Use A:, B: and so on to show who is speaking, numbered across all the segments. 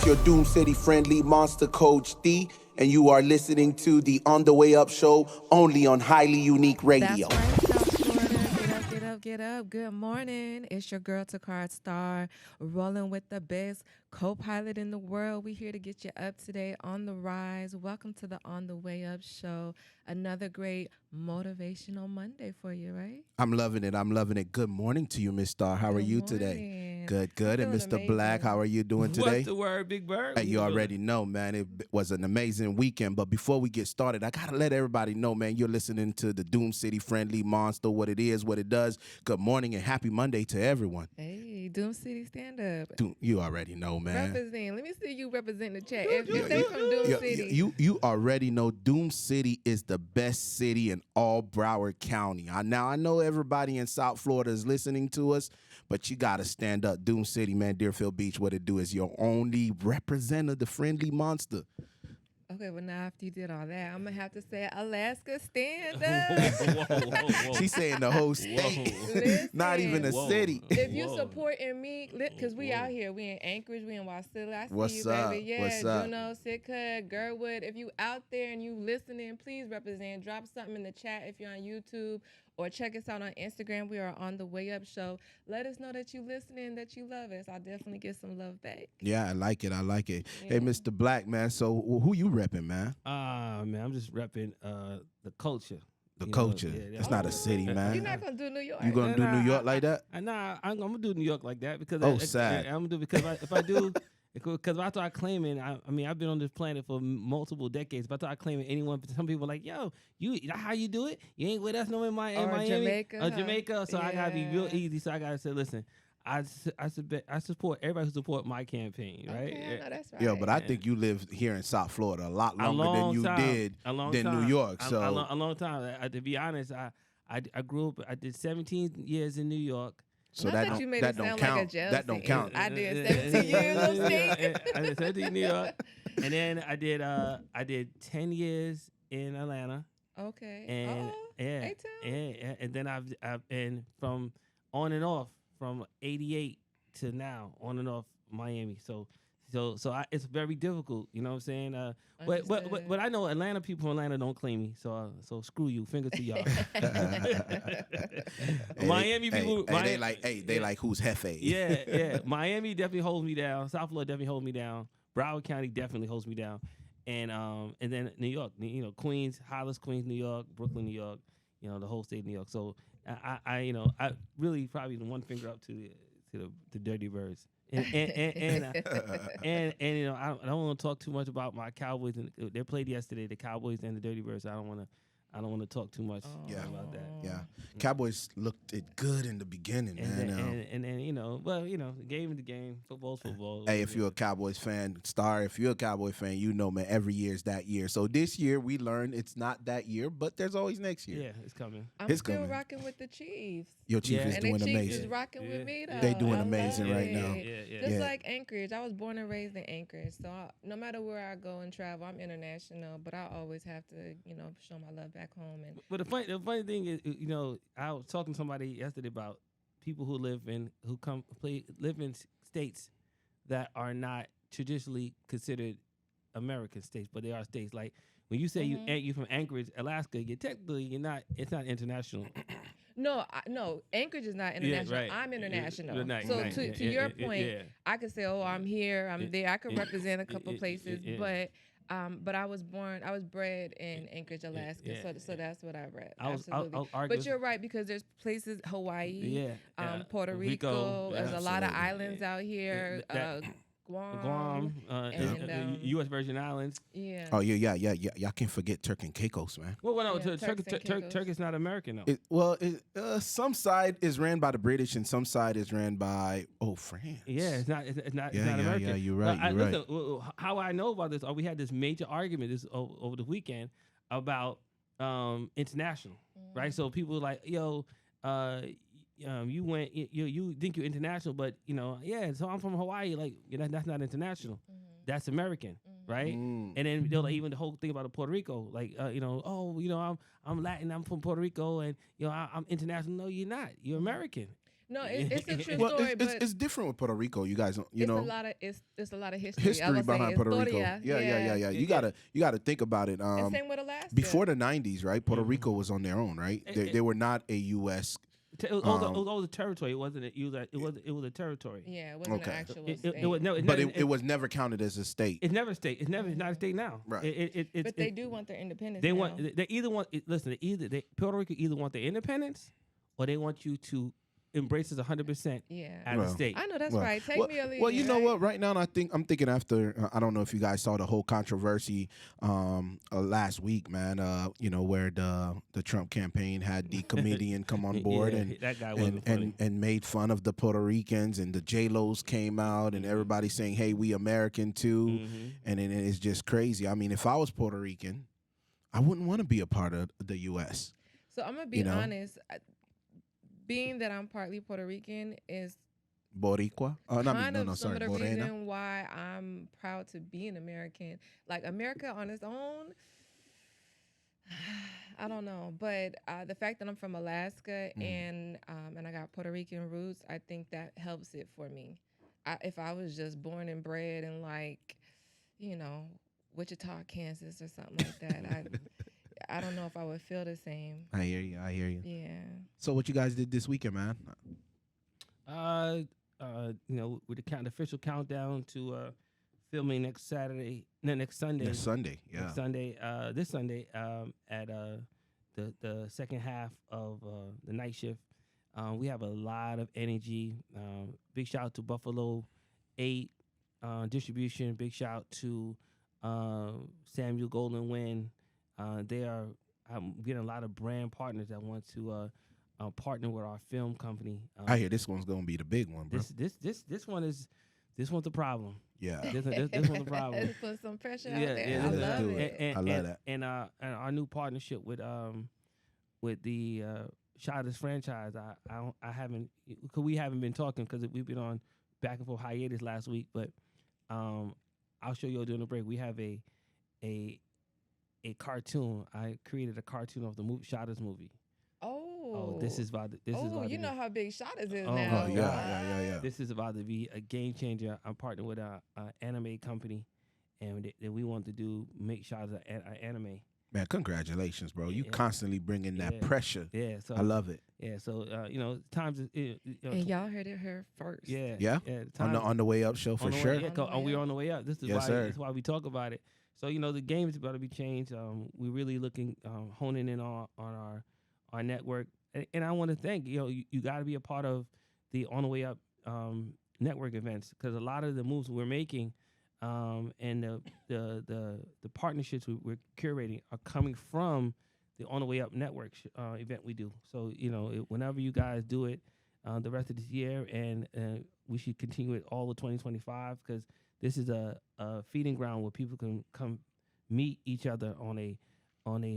A: your Doom City friendly monster coach D, and you are listening to the On the Way Up show only on Highly Unique Radio.
B: That's right, South Florida. Get up, get up, get up. Good morning. It's your girl Takara Star, rolling with the best co-pilot in the world. We here to get you up today on the rise. Welcome to the On the Way Up show. Another great motivational Monday for you, right?
A: I'm loving it. I'm loving it. Good morning to you, Miss Star. How are you today? Good, good. And Mr. Black, how are you doing today?
C: What's the word, Big Bird?
A: Hey, you already know, man. It was an amazing weekend. But before we get started, I got to let everybody know, man, you're listening to the Doom City Friendly Monster, what it is, what it does. Good morning and happy Monday to everyone.
B: Hey, Doom City stand up.
A: You already know, man.
B: Represent. Let me see you represent the chat. If they from Doom City.
A: You already know Doom City is the best city in all Broward County. Now, I know everybody in South Florida is listening to us, but you got to stand up. Doom City, man, Deerfield Beach, what it do is your only representative, the friendly monster.
B: Okay, well, now after you did all that, I'm going to have to say Alaska stand up.
C: Whoa.
A: She's saying the whole state, not even a city.
B: If you supporting me, because we out here, we in Anchorage, we in Wasilla. I see
A: What's
B: you,
A: up?
B: baby. Yeah,
A: What's up?
B: Juneau, Sitka, Girdwood. If you out there and you listening, please represent. Drop something in the chat if you're on YouTube, or check us out on Instagram. We are On the Way Up show. Let us know that you listening, that you love us. I'll definitely get some love back.
A: Yeah, I like it. Yeah. Hey,
B: Yeah.
A: Mr. Black, man. So who you repping, man?
C: Man, I'm just repping the culture.
A: The
C: You
A: culture.
C: know,
A: It's not a city, man.
B: You're not going to do New York.
A: You gonna do New York like that?
C: Nah, I'm gonna do New York like that because
A: Sad.
C: I'm gonna do because if I do. Because if I start claiming, I mean, I've been on this planet for multiple decades. If I start claiming anyone, some people are like, yo, how you do it? You ain't with us no in Miami?
B: Jamaica.
C: Or Jamaica. So I got to be real easy. So I got to say, listen, I support everybody who support my campaign, right?
B: Okay, no, that's right.
A: Yeah, but I think you live here in South Florida a lot longer than you did New York. So
C: a long time. To be honest, I grew up. I did 17 years in New York.
A: So
B: I thought you made it
A: don't
B: sound
A: count.
B: like a jail
A: That don't
B: scene.
A: count.
B: I did 17 years on state.
C: I did 17 in New York, and then I did 10 years in Atlanta.
B: Okay.
C: And and then I've and from on and off from 88 to now on and off Miami. So it's very difficult, you know what I'm saying? But I know Atlanta people from Atlanta don't claim me, so screw you, finger to y'all. Miami people,
A: they like who's Hefe.
C: yeah. Miami definitely holds me down. South Florida definitely holds me down. Broward County definitely holds me down, and then New York, Queens, Hollis, Queens, New York, Brooklyn, New York, the whole state of New York. So I really probably one finger up to the Dirty Birds. And I don't want to talk too much about my Cowboys. They played yesterday, the Cowboys and the Dirty Birds. So I don't want to talk too much about that.
A: Yeah, Cowboys looked good in the beginning, man.
C: And then the game is the game. Football's football.
A: Hey, if you're a Cowboys fan, if you're a Cowboy fan, man, every year is that year. So this year we learned it's not that year, but there's always next year.
C: Yeah, it's coming.
B: I'm still rocking with the Chiefs.
A: Your Chief is doing
B: and the Chiefs
A: amazing.
B: is rocking with me, though.
A: They doing
B: I
A: amazing
B: love
A: right
B: it.
A: now.
B: Just like Anchorage. I was born and raised in Anchorage. So no matter where I go and travel, I'm international, but I always have to, show my love back home.
C: But the funny thing is, I was talking to somebody yesterday about people who live in states that are not traditionally considered American states, but they are states. Like when you say you're from Anchorage, Alaska, you're not. It's not international.
B: No, Anchorage is not international.
C: Right.
B: I'm international.
C: Right.
B: To your point, I could say, I'm here, I'm there. I could represent a couple places, but I was bred in Anchorage, Alaska, so that's what I rep. Absolutely. But you're right, because there's places, Hawaii, Puerto Rico. There's a lot of islands out here. Guam,
C: and U.S. Virgin Islands.
B: Yeah.
A: Oh yeah. Y'all can't forget Turk and Caicos, man.
C: Well, no, Turk is not American
A: though. Some side is ran by the British and some side is ran by France.
C: Yeah, it's not American.
A: Yeah, you're right.
C: Listen, how I know about this? We had this major argument over the weekend about international, right? So people were like, yo. You went. You think you're international, but So I'm from Hawaii. Like that's not international. That's American, right? And then even the whole thing about Puerto Rico. Like I'm Latin. I'm from Puerto Rico, and I'm international. No, you're not. You're American.
B: No, it's a true story, but
A: it's different with Puerto Rico. You guys,
B: it's a lot of history.
A: History behind Puerto Rico.
B: Historia.
A: Yeah. You gotta think about it.
B: And same with Alaska.
A: Before the 90s, right? Puerto Rico was on their own, right? They were not a U.S.
C: It was a territory. It wasn't. It was a territory.
B: Yeah, it wasn't an actual state.
A: It was never counted as a state.
C: It's never a state. It's never not a state now.
A: Right.
B: But they do want their independence.
C: They want. They either want. Listen. Puerto Rico either want their independence, or they want you to embrace us 100% as a state.
B: I know that's right. Take me or leave
A: Well, you know
B: right?
A: what? Right now, I'm thinking after. I don't know if you guys saw the whole controversy last week, man. Where the Trump campaign had the comedian come on board
C: that guy wasn't funny.
A: and made fun of the Puerto Ricans, and the J-Los came out, and everybody saying, "Hey, we American too," and it's just crazy. I mean, if I was Puerto Rican, I wouldn't want to be a part of the U.S.
B: So I'm gonna be honest. Being that I'm partly Puerto Rican is
A: Boricua.
B: Some of the reason why I'm proud to be an American. Like America on its own, I don't know. But the fact that I'm from Alaska and I got Puerto Rican roots, I think that helps it for me. If I was just born and bred in Wichita, Kansas or something like that, I don't know if I would feel the same.
A: I hear you.
B: Yeah.
A: So what you guys did this weekend, man?
C: With the official countdown to filming next Sunday.
A: This Sunday,
C: at the second half of the night shift. We have a lot of energy. Big shout out to Buffalo 8 distribution. Big shout out to Samuel Golden Wynn. I'm getting a lot of brand partners that want to partner with our film company.
A: I hear this one's gonna be the big one, bro.
C: This one's the problem.
A: Yeah,
C: this one's the problem.
B: Let's put some pressure out there. I love it.
A: I love that.
C: And our new partnership with the Shoutouts franchise. I haven't, because we haven't been talking because we've been on back and forth hiatus last week. But I'll show you during the break. We have a cartoon. I created a cartoon of the Shoutouts movie. Oh, this is about.
B: You know how big Shoutouts is now.
A: Oh yeah.
C: This is about to be a game changer. I'm partnering with an anime company, and we want to make Shoutouts an anime.
A: Man, congratulations, bro! You constantly bring in that pressure.
C: Yeah, so
A: I love it.
C: Yeah, so times.
B: And y'all heard it here first.
C: Yeah.
A: On the way up show for sure.
C: We're on the way up. This is
A: that's
C: why we talk about it. So the game is about to be changed. We're really looking, honing in on our network, and I want to thank you got to be a part of the On the Way Up network events, because a lot of the moves we're making, and the partnerships we're curating are coming from the On the Way Up network event we do. So whenever you guys do it, the rest of this year, and we should continue it all of 2025, because this is a feeding ground where people can come meet each other on a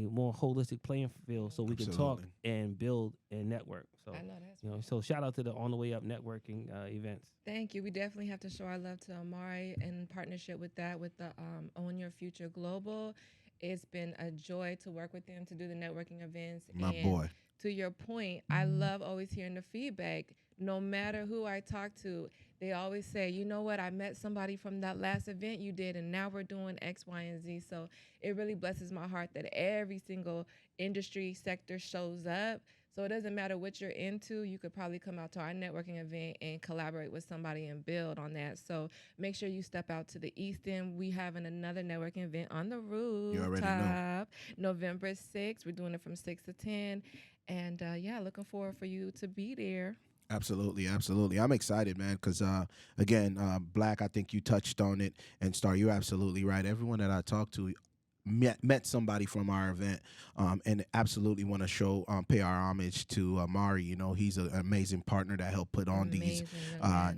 C: more holistic playing field, so we can talk and build and network. So
B: I know that's
C: so shout out to the On the Way Up networking events.
B: Thank you. We definitely have to show our love to Amari in partnership with the Own Your Future Global. It's been a joy to work with them to do the networking events.
A: My boy.
B: To your point, I love always hearing the feedback. No matter who I talk to, they always say, you know what, I met somebody from that last event you did, and now we're doing X, Y, and Z. So it really blesses my heart that every single industry sector shows up. So it doesn't matter what you're into, you could probably come out to our networking event and collaborate with somebody and build on that. So make sure you step out to the East End. We having another networking event on the rooftop.
A: You already know.
B: November 6th. We're doing it from 6 to 10. And looking forward for you to be there.
A: Absolutely. I'm excited, man, because, again, Black, I think you touched on it, and Star, you're absolutely right. Everyone that I talked to met somebody from our event, and absolutely want to pay our homage to Mari. He's an amazing partner that helped put on these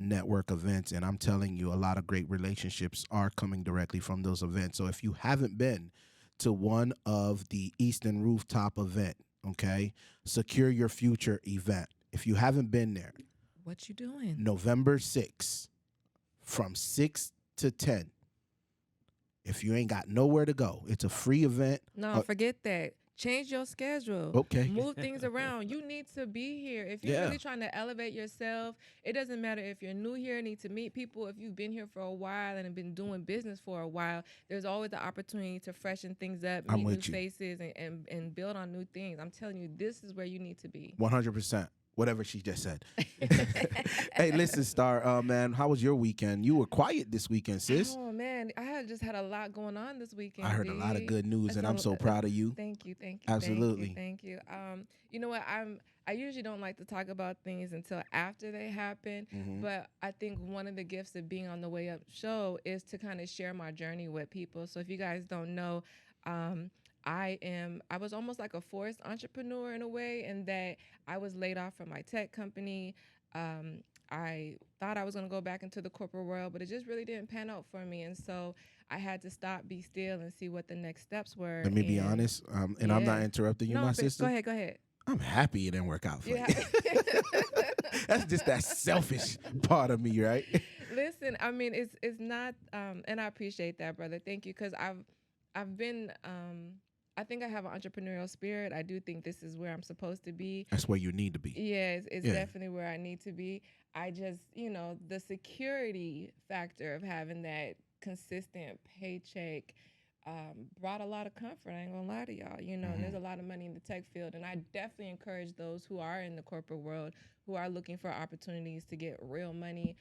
A: network events, and I'm telling you, a lot of great relationships are coming directly from those events. So if you haven't been to one of the Eastern Rooftop event, okay, Secure Your Future event, if you haven't been there,
B: what you doing?
A: November 6th, from 6 to 10. If you ain't got nowhere to go, it's a free event.
B: No, forget that. Change your schedule.
A: Okay.
B: Move things around. You need to be here. If you're really trying to elevate yourself, it doesn't matter if you're new here, need to meet people. If you've been here for a while and have been doing business for a while, there's always the opportunity to freshen things up, meet new faces, and build on new things. I'm telling you, this is where you need to be.
A: 100%. Whatever she just said. Hey, listen, Star, man, how was your weekend? You were quiet this weekend, sis.
B: Oh, man, I had just had a lot going on this weekend.
A: I heard a lot of good news, and I'm so proud of you.
B: Thank you.
A: Absolutely.
B: Thank you. You know what? I usually don't like to talk about things until after they happen, but I think one of the gifts of being on the Way Up show is to kind of share my journey with people. So if you guys don't know, I was almost like a forced entrepreneur in a way, in that I was laid off from my tech company. I thought I was going to go back into the corporate world, but it just really didn't pan out for me. And so I had to stop, be still, and see what the next steps were.
A: Let me be honest, and I'm not interrupting you, my sister.
B: Go ahead.
A: I'm happy it didn't work out for you. That's just that selfish part of me, right?
B: Listen, I mean, it's not, and I appreciate that, brother. Thank you, because I've been, I think I have an entrepreneurial spirit. I do think this is where I'm supposed to be.
A: That's where you need to be.
B: Yeah, it's definitely where I need to be. I just, the security factor of having that consistent paycheck brought a lot of comfort. I ain't gonna lie to y'all, and there's a lot of money in the tech field. And I definitely encourage those who are in the corporate world, who are looking for opportunities to get real money,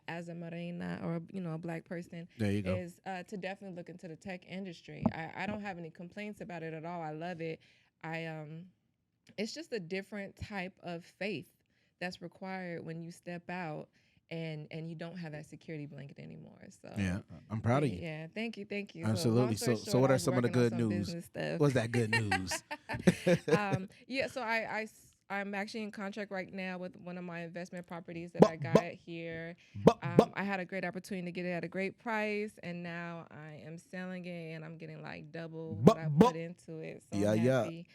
B: as a morena or a black person,
A: there you go,
B: is to definitely look into the tech industry. I don't have any complaints about it at all. I love it. It's just a different type of faith that's required when you step out and you don't have that security blanket anymore. So
A: yeah, I'm proud of you.
B: Yeah, thank you.
A: Absolutely. So what are some of the good news? What's that good news?
B: So I'm actually in contract right now with one of my investment properties that I got here. I had a great opportunity to get it at a great price, and now I am selling it, and I'm getting like double what I put into it. So I'm happy.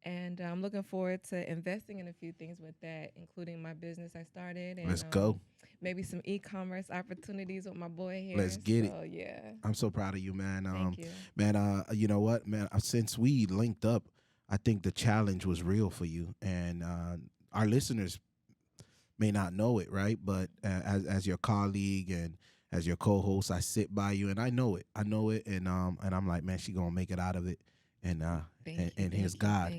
B: And I'm looking forward to investing in a few things with that, including my business I started. And,
A: let's go.
B: Maybe some e-commerce opportunities with my boy here.
A: Let's get it.
B: Yeah.
A: I'm so proud of you, man.
B: Thank you.
A: Man, you know what, man? Since we linked up, I think the challenge was real for you, and our listeners may not know it, right? But as your colleague and as your co-host, I sit by you, and I know it, and I'm like, man, she gonna make it out of it, and here's God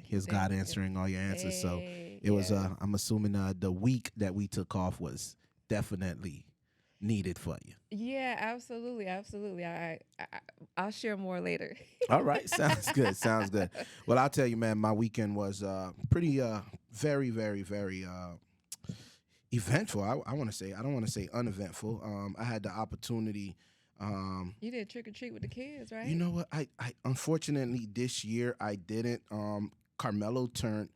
A: answering all your answers. So it was, I'm assuming the week that we took off was definitely needed for you.
B: Yeah, absolutely. I'll share more later.
A: All right, sounds good. Well, I'll tell you, man, my weekend was pretty very, very, very eventful. I want to say, I don't want to say uneventful. I had the opportunity.
B: You did trick or treat with the kids, right?
A: You know what? I unfortunately this year I didn't. Carmelo turned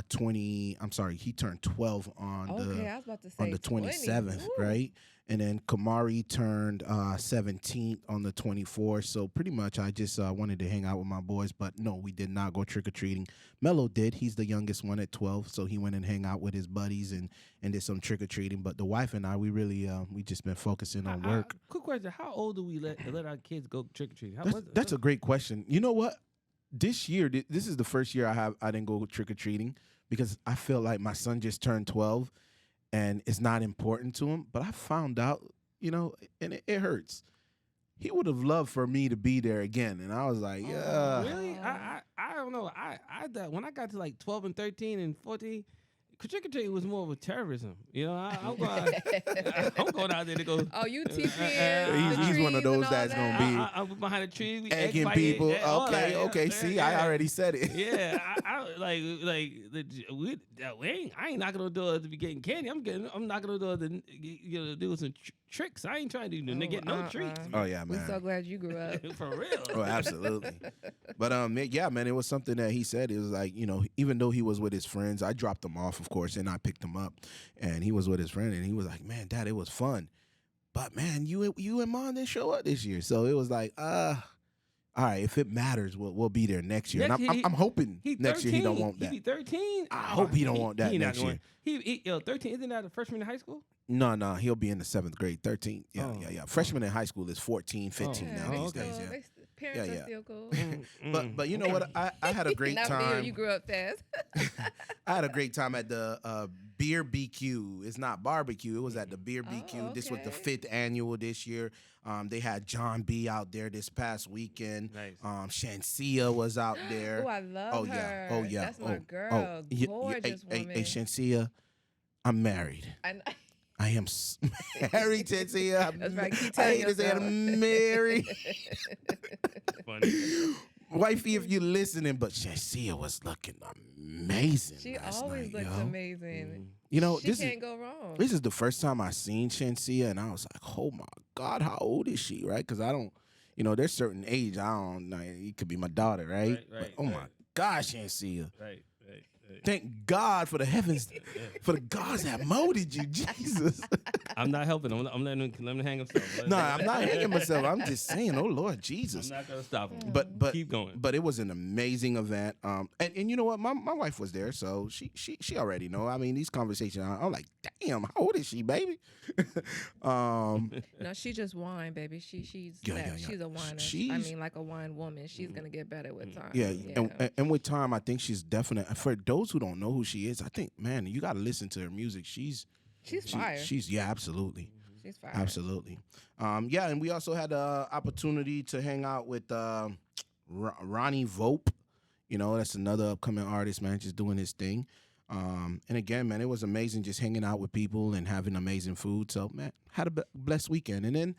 A: 20. I'm sorry, he turned 12 on
B: I was about to say
A: on the 27th, right? And then Kamari turned 17th on the 24th. So pretty much I just wanted to hang out with my boys. But no, we did not go trick-or-treating. Melo did. He's the youngest one at 12. So he went and hang out with his buddies and did some trick-or-treating. But the wife and I, we really, we just been focusing on work.
C: Quick question. How old do we let our kids go trick-or-treating?
A: That's a great question. You know what? This year, this is the first year I didn't go trick-or-treating because I feel like my son just turned 12. And it's not important to him. But I found out, and it hurts. He would have loved for me to be there again. And I was like, yeah.
C: Really? I don't know. When I got to like 12 and 13 and 14, trick-or-treating was more of a terrorism. I'm going out there to go.
B: Oh, you teaching?
A: He's one of those that's going to be.
C: I'm behind a tree. We
A: egging people. Okay. See, I already said it.
C: Yeah, I ain't knocking on the door to be getting candy. I'm knocking on the door to do some tricks. I ain't trying to get no treats.
A: Oh yeah, man.
B: We're so glad you grew up.
C: For real.
A: Oh, absolutely. But yeah, man, it was something that he said. It was like, even though he was with his friends, I dropped him off, of course, and I picked him up, and he was with his friend, and he was like, man, Dad, it was fun, but man, you and Mom didn't show up this year, so it was like, all right, if it matters, we'll be there next year. And I'm hoping next year he don't want that.
C: He 13.
A: I hope he don't want that next year.
C: 13 isn't that a freshman in high school?
A: No, he'll be in the 7th grade. 13. Yeah. Freshman in high school is 14, 15 now these days. Yeah.
B: parents are still cool.
A: But you know what? I had a great time.
B: You grew up fast.
A: I had a great time at the Beer BQ. It's not barbecue. It was at the Beer BQ.
B: Okay.
A: This was the 5th annual this year. They had John B out there this past weekend.
C: Nice.
A: Shansia was out there.
B: Oh, I love her.
A: Oh yeah.
B: That's my girl. Gorgeous woman.
A: Hey, Shansia, I'm married. I am married, Shansia.
B: That's right. Keep telling yourself.
A: I'm married.
C: Funny.
A: Wifey, if you're listening, but Shansia was looking amazing.
B: She always looks amazing.
A: You know,
B: she can't go wrong.
A: This is the first time I seen Shansia, and I was like, oh my God, how old is she, right? Because I don't, there's certain age, I don't know, it could be my daughter, right? But, oh my gosh, Shansia.
C: Right.
A: Thank God for the heavens, for the gods that molded you, Jesus.
C: I'm not helping. I'm letting him hang himself.
A: No, I'm not hanging myself. I'm just saying, oh Lord Jesus.
C: I'm not gonna stop him.
A: But
C: keep going.
A: But it was an amazing event. And you know what? My wife was there, so she already know. I mean, these conversations, I'm like, damn, how old is she, baby?
B: No, she just wine, baby. She's a whiner. I mean, like a wine woman. She's gonna get better with time.
A: Yeah. And with time, I think she's definitely, for those who don't know who she is, I think, man, you got to listen to her music. She's fire. Absolutely.
B: She's fire.
A: Absolutely. And we also had the opportunity to hang out with Ronnie Vope. That's another upcoming artist, man, just doing his thing. And again, man, it was amazing just hanging out with people and having amazing food. So, man, had a blessed weekend. And then,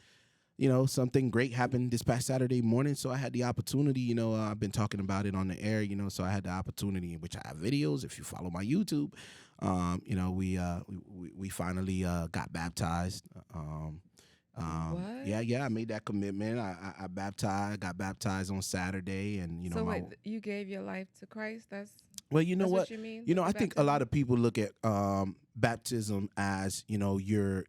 A: something great happened this past Saturday morning. So I had the opportunity, I've been talking about it on the air, so I had the opportunity, which I have videos. If you follow my YouTube, we finally got baptized.
B: What?
A: Yeah, I made that commitment. I got baptized on Saturday, and
B: So wait, you gave your life to Christ?
A: Well, you know what?
B: You mean?
A: I think a lot of people look at baptism as you're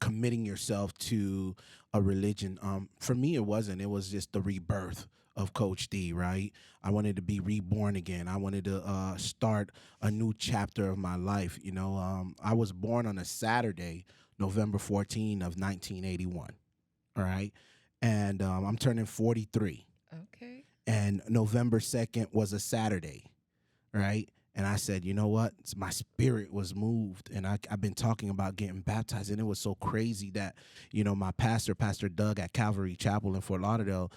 A: committing yourself to a religion. For me, it wasn't. It was just the rebirth of Coach D, right? I wanted to be reborn again. I wanted to start a new chapter of my life. I was born on a Saturday, November 14 of 1981. All right, and I'm turning 43.
B: Okay.
A: And November 2nd was a Saturday. Right. And I said, you know what? My spirit was moved. And I've been talking about getting baptized. And it was so crazy that, my pastor, Pastor Doug at Calvary Chapel in Fort Lauderdale,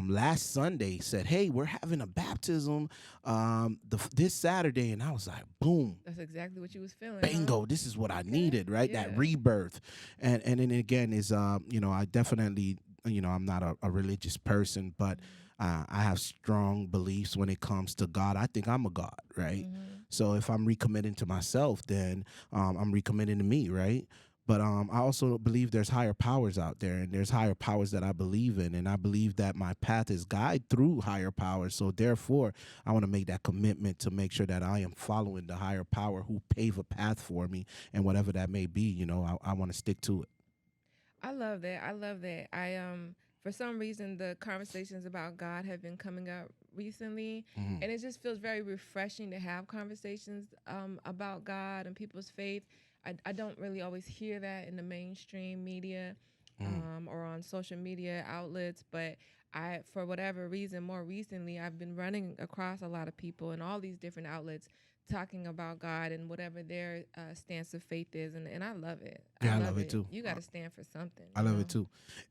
A: last Sunday said, hey, we're having a baptism this Saturday. And I was like, boom.
B: That's exactly what you was feeling.
A: Bingo.
B: Huh?
A: This is what I needed, right? Yeah. That rebirth. And then again is, I definitely, I'm not a religious person, but I have strong beliefs when it comes to God. I think I'm a God, right? Mm-hmm. So if I'm recommitting to myself, then I'm recommitting to me, right? But I also believe there's higher powers out there, and there's higher powers that I believe in, and I believe that my path is guided through higher powers. So therefore, I want to make that commitment to make sure that I am following the higher power who pave a path for me, and whatever that may be, I want to stick to it.
B: I love that. For some reason, the conversations about God have been coming up recently, and it just feels very refreshing to have conversations about God and people's faith. I don't really always hear that in the mainstream media or on social media outlets, but for whatever reason, more recently, I've been running across a lot of people in all these different outlets talking about God and whatever their stance of faith is, and I love it.
A: Yeah, I love it too.
B: You got to stand for something.
A: I love it too.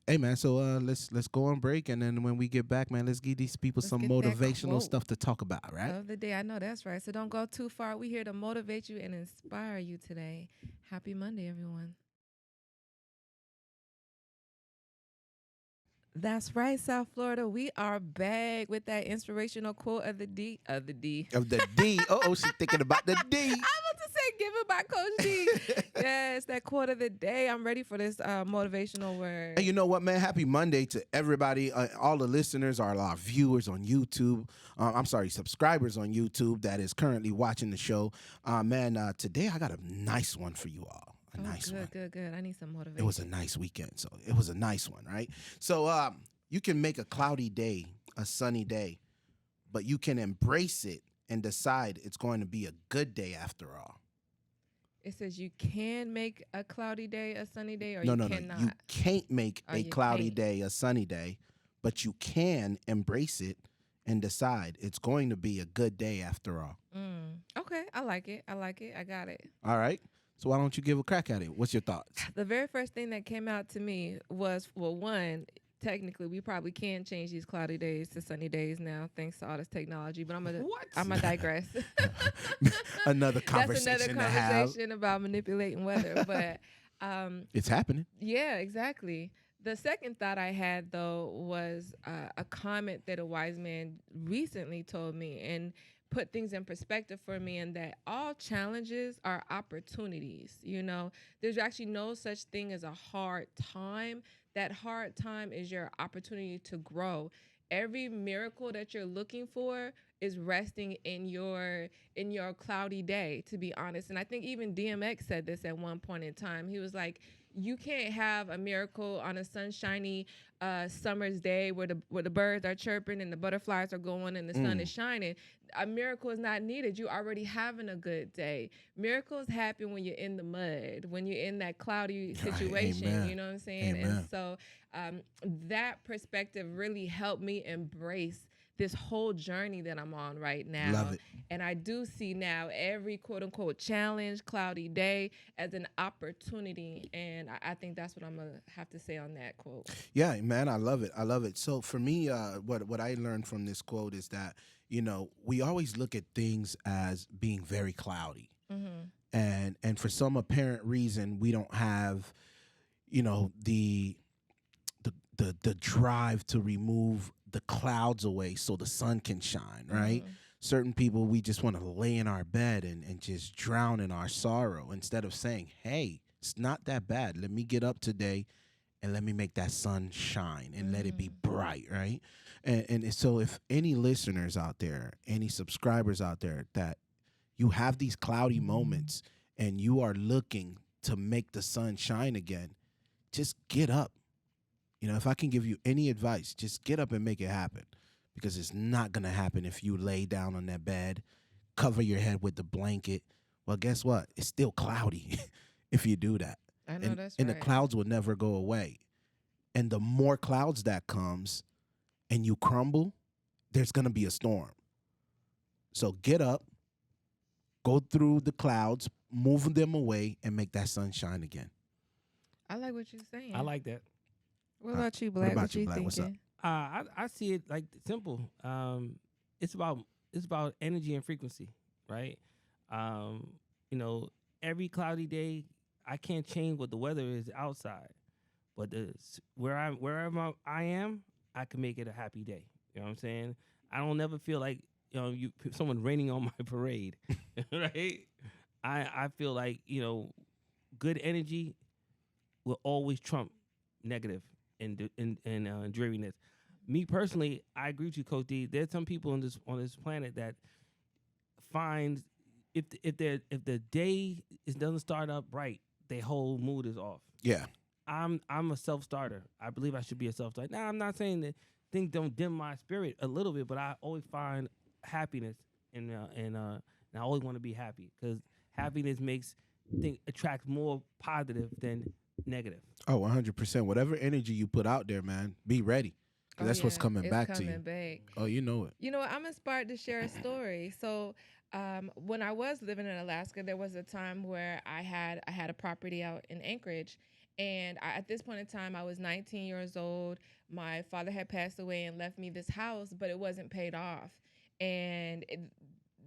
A: Hey man, so let's go on break, and then when we get back, man, let's give these people some motivational stuff to talk about, right?
B: Of the day, I know that's right. So don't go too far. We're here to motivate you and inspire you today. Happy Monday, everyone. That's right, South Florida. We are back with that inspirational quote of the D.
A: Of the D. She's thinking about the D.
B: I was to say, give it by Coach D. Yes, that quote of the day. I'm ready for this motivational word.
A: Hey, you know what, man? Happy Monday to everybody, all the listeners, our viewers on YouTube. Subscribers on YouTube that is currently watching the show. Today I got a nice one for you all.
B: Good. I need some motivation.
A: It was a nice weekend, so it was a nice one, right? So you can make a cloudy day a sunny day, but you can embrace it and decide it's going to be a good day after all.
B: It says you can make a cloudy day a sunny day, or you cannot.
A: You can't make a cloudy day a sunny day, but you can embrace it and decide it's going to be a good day after all.
B: Okay, I like it. I got it.
A: All right. So why don't you give a crack at it? What's your thoughts?
B: The very first thing that came out to me was, well, one, technically we probably can change these cloudy days to sunny days now, thanks to all this technology. But I'm gonna digress.
A: Another conversation.
B: That's another conversation about manipulating weather. But
A: it's happening.
B: Yeah, exactly. The second thought I had, though, was a comment that a wise man recently told me and put things in perspective for me, and that all challenges are opportunities. You know, there's actually no such thing as a hard time. That hard time is your opportunity to grow. Every miracle that you're looking for is resting in your cloudy day, to be honest. And I think even DMX said this at one point in time. He was like, you can't have a miracle on a sunshiny summer's day where the birds are chirping and the butterflies are going and the sun is shining. A miracle is not needed. You're already having a good day. Miracles happen when you're in the mud, when you're in that cloudy situation.
A: Amen.
B: You know what I'm saying?
A: Amen.
B: And so that perspective really helped me embrace this whole journey that I'm on right now.
A: Love it.
B: And I do see now every quote unquote challenge, cloudy day as an opportunity. And I think that's what I'm going to have to say on that quote.
A: Yeah, man, I love it. I love it. So for me, what I learned from this quote is that, you know, we always look at things as being very cloudy. Mm-hmm. And for some apparent reason, we don't have, you know, the drive to remove the clouds away so the sun can shine, right? Mm-hmm. Certain people, we just want to lay in our bed and just drown in our sorrow instead of saying, hey, it's not that bad. Let me get up today and let me make that sun shine and let it be bright, right? And so if any listeners out there, any subscribers out there that you have these cloudy moments and you are looking to make the sun shine again, just get up. You know, if I can give you any advice, just get up and make it happen, because it's not going to happen if you lay down on that bed, cover your head with the blanket. Well, guess what? It's still cloudy if you do that.
B: I know, that's right.
A: And the clouds will never go away. And the more clouds that comes and you crumble, there's going to be a storm. So get up, go through the clouds, move them away, and make that sun shine again.
B: I like what you're saying.
C: I like that.
B: What about you, Black?
A: What about you, Black?
B: Thinking?
A: What's up?
C: I see it like simple. It's about energy and frequency, right? You know, every cloudy day, I can't change what the weather is outside, but wherever I am, I can make it a happy day. You know what I'm saying? I don't never feel like, you know, someone raining on my parade, right? I feel like, you know, good energy will always trump negative and dreariness. Me personally, I agree with you, Coach D. There's some people on this planet that find if the day doesn't start up right, their whole mood is off.
A: Yeah.
C: I'm a self-starter. I believe I should be a self-starter. Now, I'm not saying that things don't dim my spirit a little bit, but I always find happiness and I always want to be happy, because happiness attracts more positive than negative.
A: Oh, 100%. Whatever energy you put out there, man, be ready. That's what's coming back to you.
B: Back.
A: Oh, you know it.
B: You know, I'm inspired to share a story. So when I was living in Alaska, there was a time where I had a property out in Anchorage. And at this point in time, I was 19 years old. My father had passed away and left me this house, but it wasn't paid off. And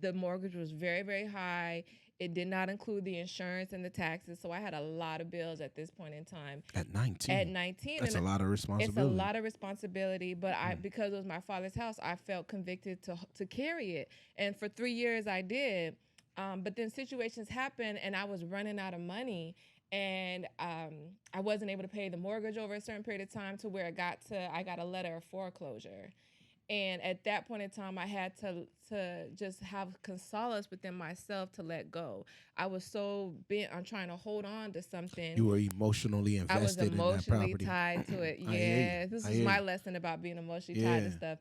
B: the mortgage was very, very high. It did not include the insurance and the taxes. So I had a lot of bills at this point in time.
A: At 19?
B: At 19.
A: That's a lot of responsibility.
B: It's a lot of responsibility. But because it was my father's house, I felt convicted to carry it. And for 3 years, I did. But then situations happened, and I was running out of money. And I wasn't able to pay the mortgage over a certain period of time, to where I got a letter of foreclosure. And at that point in time, I had to just have solace within myself to let go. I was so bent on trying to hold on to something.
A: You were emotionally invested in that property.
B: I was emotionally tied to it. Yeah, this is my lesson about being emotionally tied to stuff.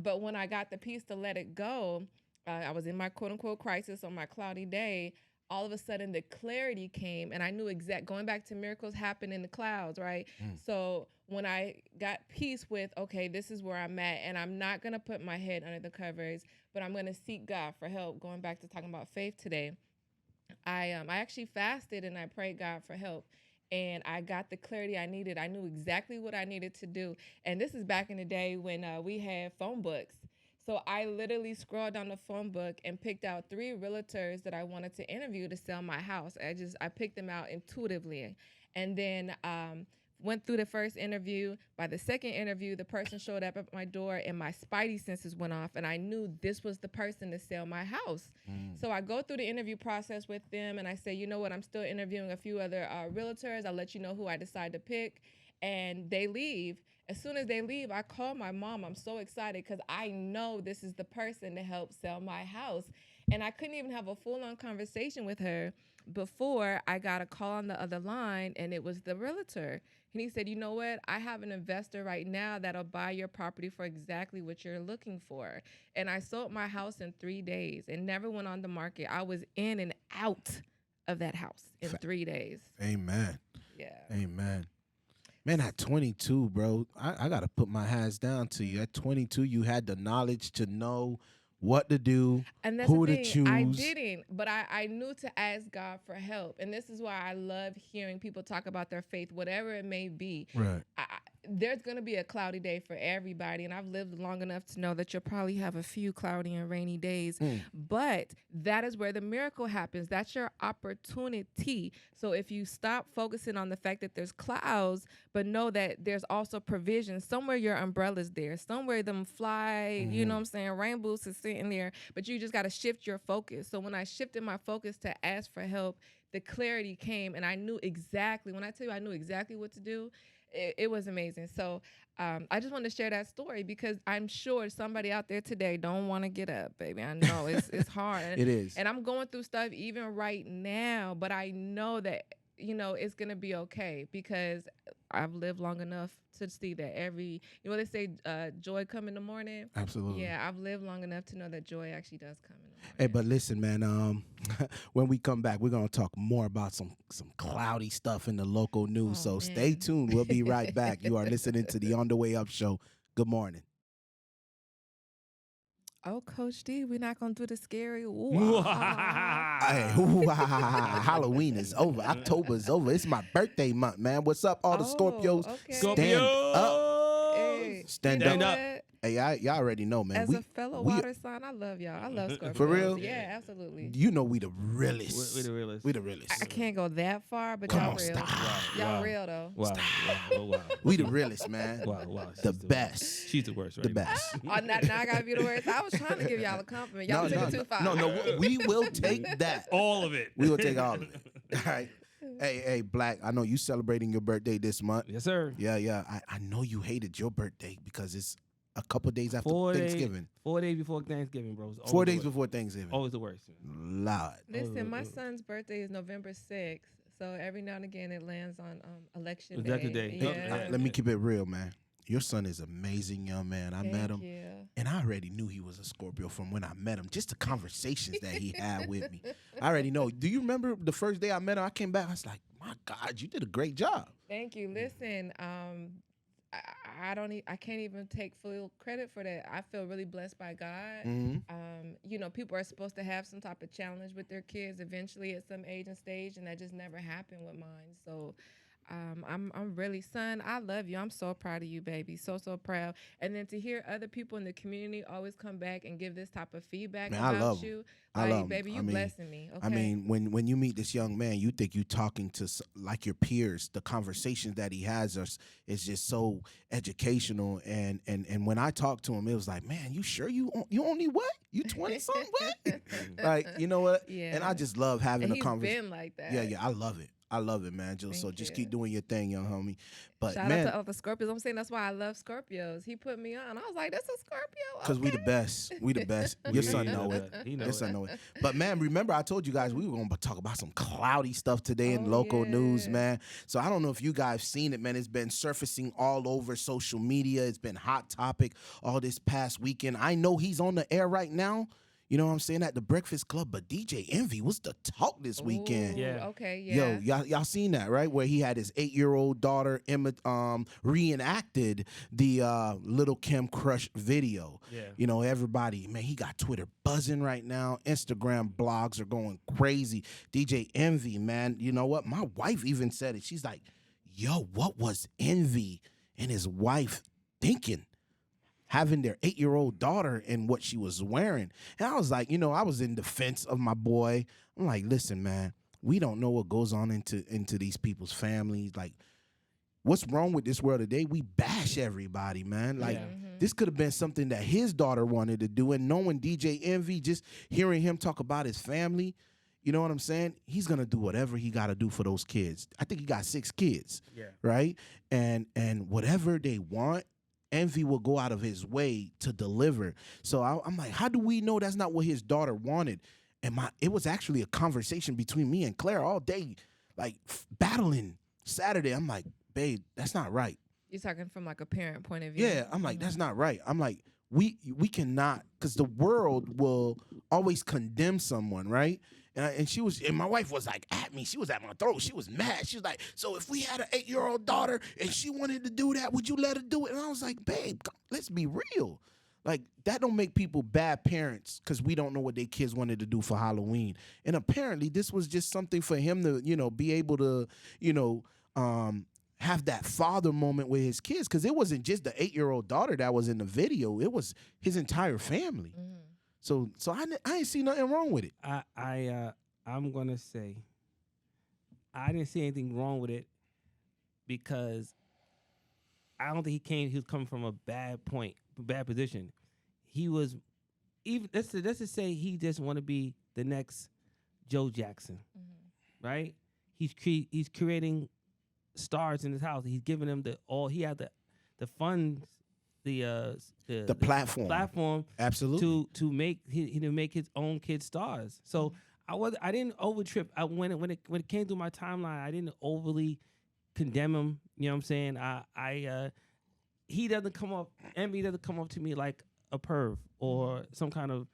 B: But when I got the peace to let it go, I was in my quote-unquote crisis on my cloudy day. all of a sudden the clarity came, and I knew going back to miracles happen in the clouds, right? So when I got peace with, okay, this is where I'm at, and I'm not going to put my head under the covers, but I'm going to seek God for help. Going back to talking about faith today, I actually fasted and I prayed God for help. And I got the clarity I needed. I knew exactly what I needed to do. And this is back in the day when we had phone books. So I literally scrolled down the phone book and picked out 3 realtors that I wanted to interview to sell my house. I picked them out intuitively. And then went through the first interview. By the second interview, the person showed up at my door and my spidey senses went off, and I knew this was the person to sell my house. So I go through the interview process with them, and I say, you know what, I'm still interviewing a few other realtors. I'll let you know who I decide to pick. And they leave. As soon as they leave, I call my mom. I'm so excited because I know this is the person to help sell my house. And I couldn't even have a full-on conversation with her before I got a call on the other line, and it was the realtor. And he said, you know what? I have an investor right now that'll buy your property for exactly what you're looking for. And I sold my house in 3 days and never went on the market. I was in and out of that house in 3 days.
A: Amen.
B: Yeah.
A: Amen. Man, at 22, bro, I got to put my hands down to you. At 22, you had the knowledge to know what to do,
B: and that's
A: who
B: the
A: to
B: thing.
A: choose.
B: I didn't, but I knew to ask God for help. And this is why I love hearing people talk about their faith, whatever it may be.
A: Right.
B: There's going to be a cloudy day for everybody. And I've lived long enough to know that you'll probably have a few cloudy and rainy days. But that is where the miracle happens. That's your opportunity. So if you stop focusing on the fact that there's clouds, but know that there's also provision. Somewhere your umbrella's there. Somewhere them fly, you know what I'm saying, rainbows is sitting there. But you just got to shift your focus. So when I shifted my focus to ask for help, the clarity came, and I knew exactly, when I tell you I knew exactly what to do, it was amazing. So I just want to share that story because I'm sure somebody out there today don't want to get up, baby. I know it's hard.
A: It is.
B: And I'm going through stuff even right now, but I know that, you know, it's going to be okay because I've lived long enough to see that they say joy come in the morning.
A: Absolutely.
B: Yeah, I've lived long enough to know that joy actually does come in the morning.
A: Hey, but listen, man, when we come back, we're going to talk more about some cloudy stuff in the local news. So stay tuned. We'll be right back. You are listening to the On the Way Up Show. Good morning.
B: Oh, Coach D, we're not going to do the scary.
A: Hey, Halloween is over. October is over. It's my birthday month, man. What's up, all the Scorpios?
B: Okay.
A: Stand up.
B: Hey,
A: Stand up. Hey, y'all already know, man.
B: As a fellow water sign, I love y'all. I love Scorpios.
A: For real?
B: Yeah, absolutely.
A: You know we the realest.
C: We the realest.
A: We the realest.
B: I can't go that far, but
A: Come
B: y'all
A: on,
B: real.
A: stop.
B: Y'all real, though.
C: Wow.
A: We the realest, man.
C: Wow.
A: The best.
C: She's the worst, right?
A: The best.
B: Now I got to be the worst. I was trying to give y'all a compliment. Y'all took it too far.
A: No, we will take that.
C: All of it.
A: We will take all of it. All right. Hey, Black, I know you celebrating your birthday this month.
C: Yes, sir.
A: Yeah. I know you hated your birthday because it's a couple days after Thanksgiving.
C: 4 days before Thanksgiving, bro.
A: 4 days before Thanksgiving.
C: Always the worst.
A: Lord.
B: Listen, my son's birthday is November 6th, so every now and again it lands on election
C: day.
B: Yeah.
A: Let me keep it real, man. Your son is amazing, young man. I met him,
B: you.
A: and I already knew he was a Scorpio from when I met him. Just the conversations that he had with me. I already know. Do you remember the first day I met him? I came back. I was like, my God, you did a great job.
B: Thank you. Listen, I can't even take full credit for that. I feel really blessed by God. You know, people are supposed to have some type of challenge with their kids eventually at some age and stage, and that just never happened with mine. So I'm really, son, I love you. I'm so proud of you, baby. So proud. And then to hear other people in the community always come back and give this type of feedback about you.
A: I love him.
B: Baby, you blessing me. Okay?
A: I mean, when you meet this young man, you think you talking to like your peers. The conversations that he has is just so educational. And when I talked to him, it was like, man, you sure you only what? You 20 something? What? Like, you know what?
B: Yeah.
A: And I just love having a conversation.
B: Been like that.
A: Yeah, I love it. I love it, man. So just keep doing your thing, young homie. But
B: shout
A: man,
B: out to other Scorpios. I'm saying that's why I love Scorpios. He put me on. I was like, that's a Scorpio.
A: Because we the best. We the best. Your son know it. Your son know it. But man, remember I told you guys we were going to talk about some cloudy stuff today in local news, man. So I don't know if you guys seen it, man. It's been surfacing all over social media. It's been hot topic all this past weekend. I know he's on the air right now. You know what I'm saying? At the Breakfast Club, but DJ Envy was the talk this weekend.
B: Yeah. Okay. Yeah.
A: Yo, y'all seen that, right? Where he had his 8-year-old daughter reenacted the Little Kim Crush video.
C: Yeah.
A: You know, everybody, man, he got Twitter buzzing right now. Instagram blogs are going crazy. DJ Envy, man, you know what? My wife even said it. She's like, yo, what was Envy and his wife thinking? Having their 8-year-old daughter and what she was wearing. And I was like, you know, I was in defense of my boy. I'm like, listen, man, we don't know what goes on into these people's families. Like, what's wrong with this world today? We bash everybody, man. Like, this could have been something that his daughter wanted to do. And knowing DJ Envy, just hearing him talk about his family, you know what I'm saying? He's going to do whatever he got to do for those kids. I think he got 6 kids, right? And whatever they want, Envy will go out of his way to deliver. So I'm like, how do we know that's not what his daughter wanted? And it was actually a conversation between me and Claire all day, like battling Saturday. I'm like, babe, that's not right.
B: You're talking from like a parent point of view.
A: Yeah, I'm like, that's not right. I'm like, we cannot, because the world will always condemn someone, right? And my wife was like at me. She was at my throat. She was mad. She was like, so if we had an 8-year-old daughter and she wanted to do that, would you let her do it? And I was like, babe, let's be real. Like, that don't make people bad parents because we don't know what their kids wanted to do for Halloween. And apparently this was just something for him to, you know, be able to, you know, have that father moment with his kids, because it wasn't just the 8-year-old daughter that was in the video. It was his entire family. So I ain't see nothing wrong with it.
C: I'm gonna say I didn't see anything wrong with it because I don't think he was coming from a bad position. He was even let's just say he just want to be the next Joe Jackson, right? He's creating stars in his house. He's giving them he had the funds. The platform,
A: absolutely,
C: to make his own kids stars. So I didn't overtrip. When it came through my timeline, I didn't overly condemn him. You know what I'm saying? He doesn't come up. Envy doesn't come up to me like a perv or some kind of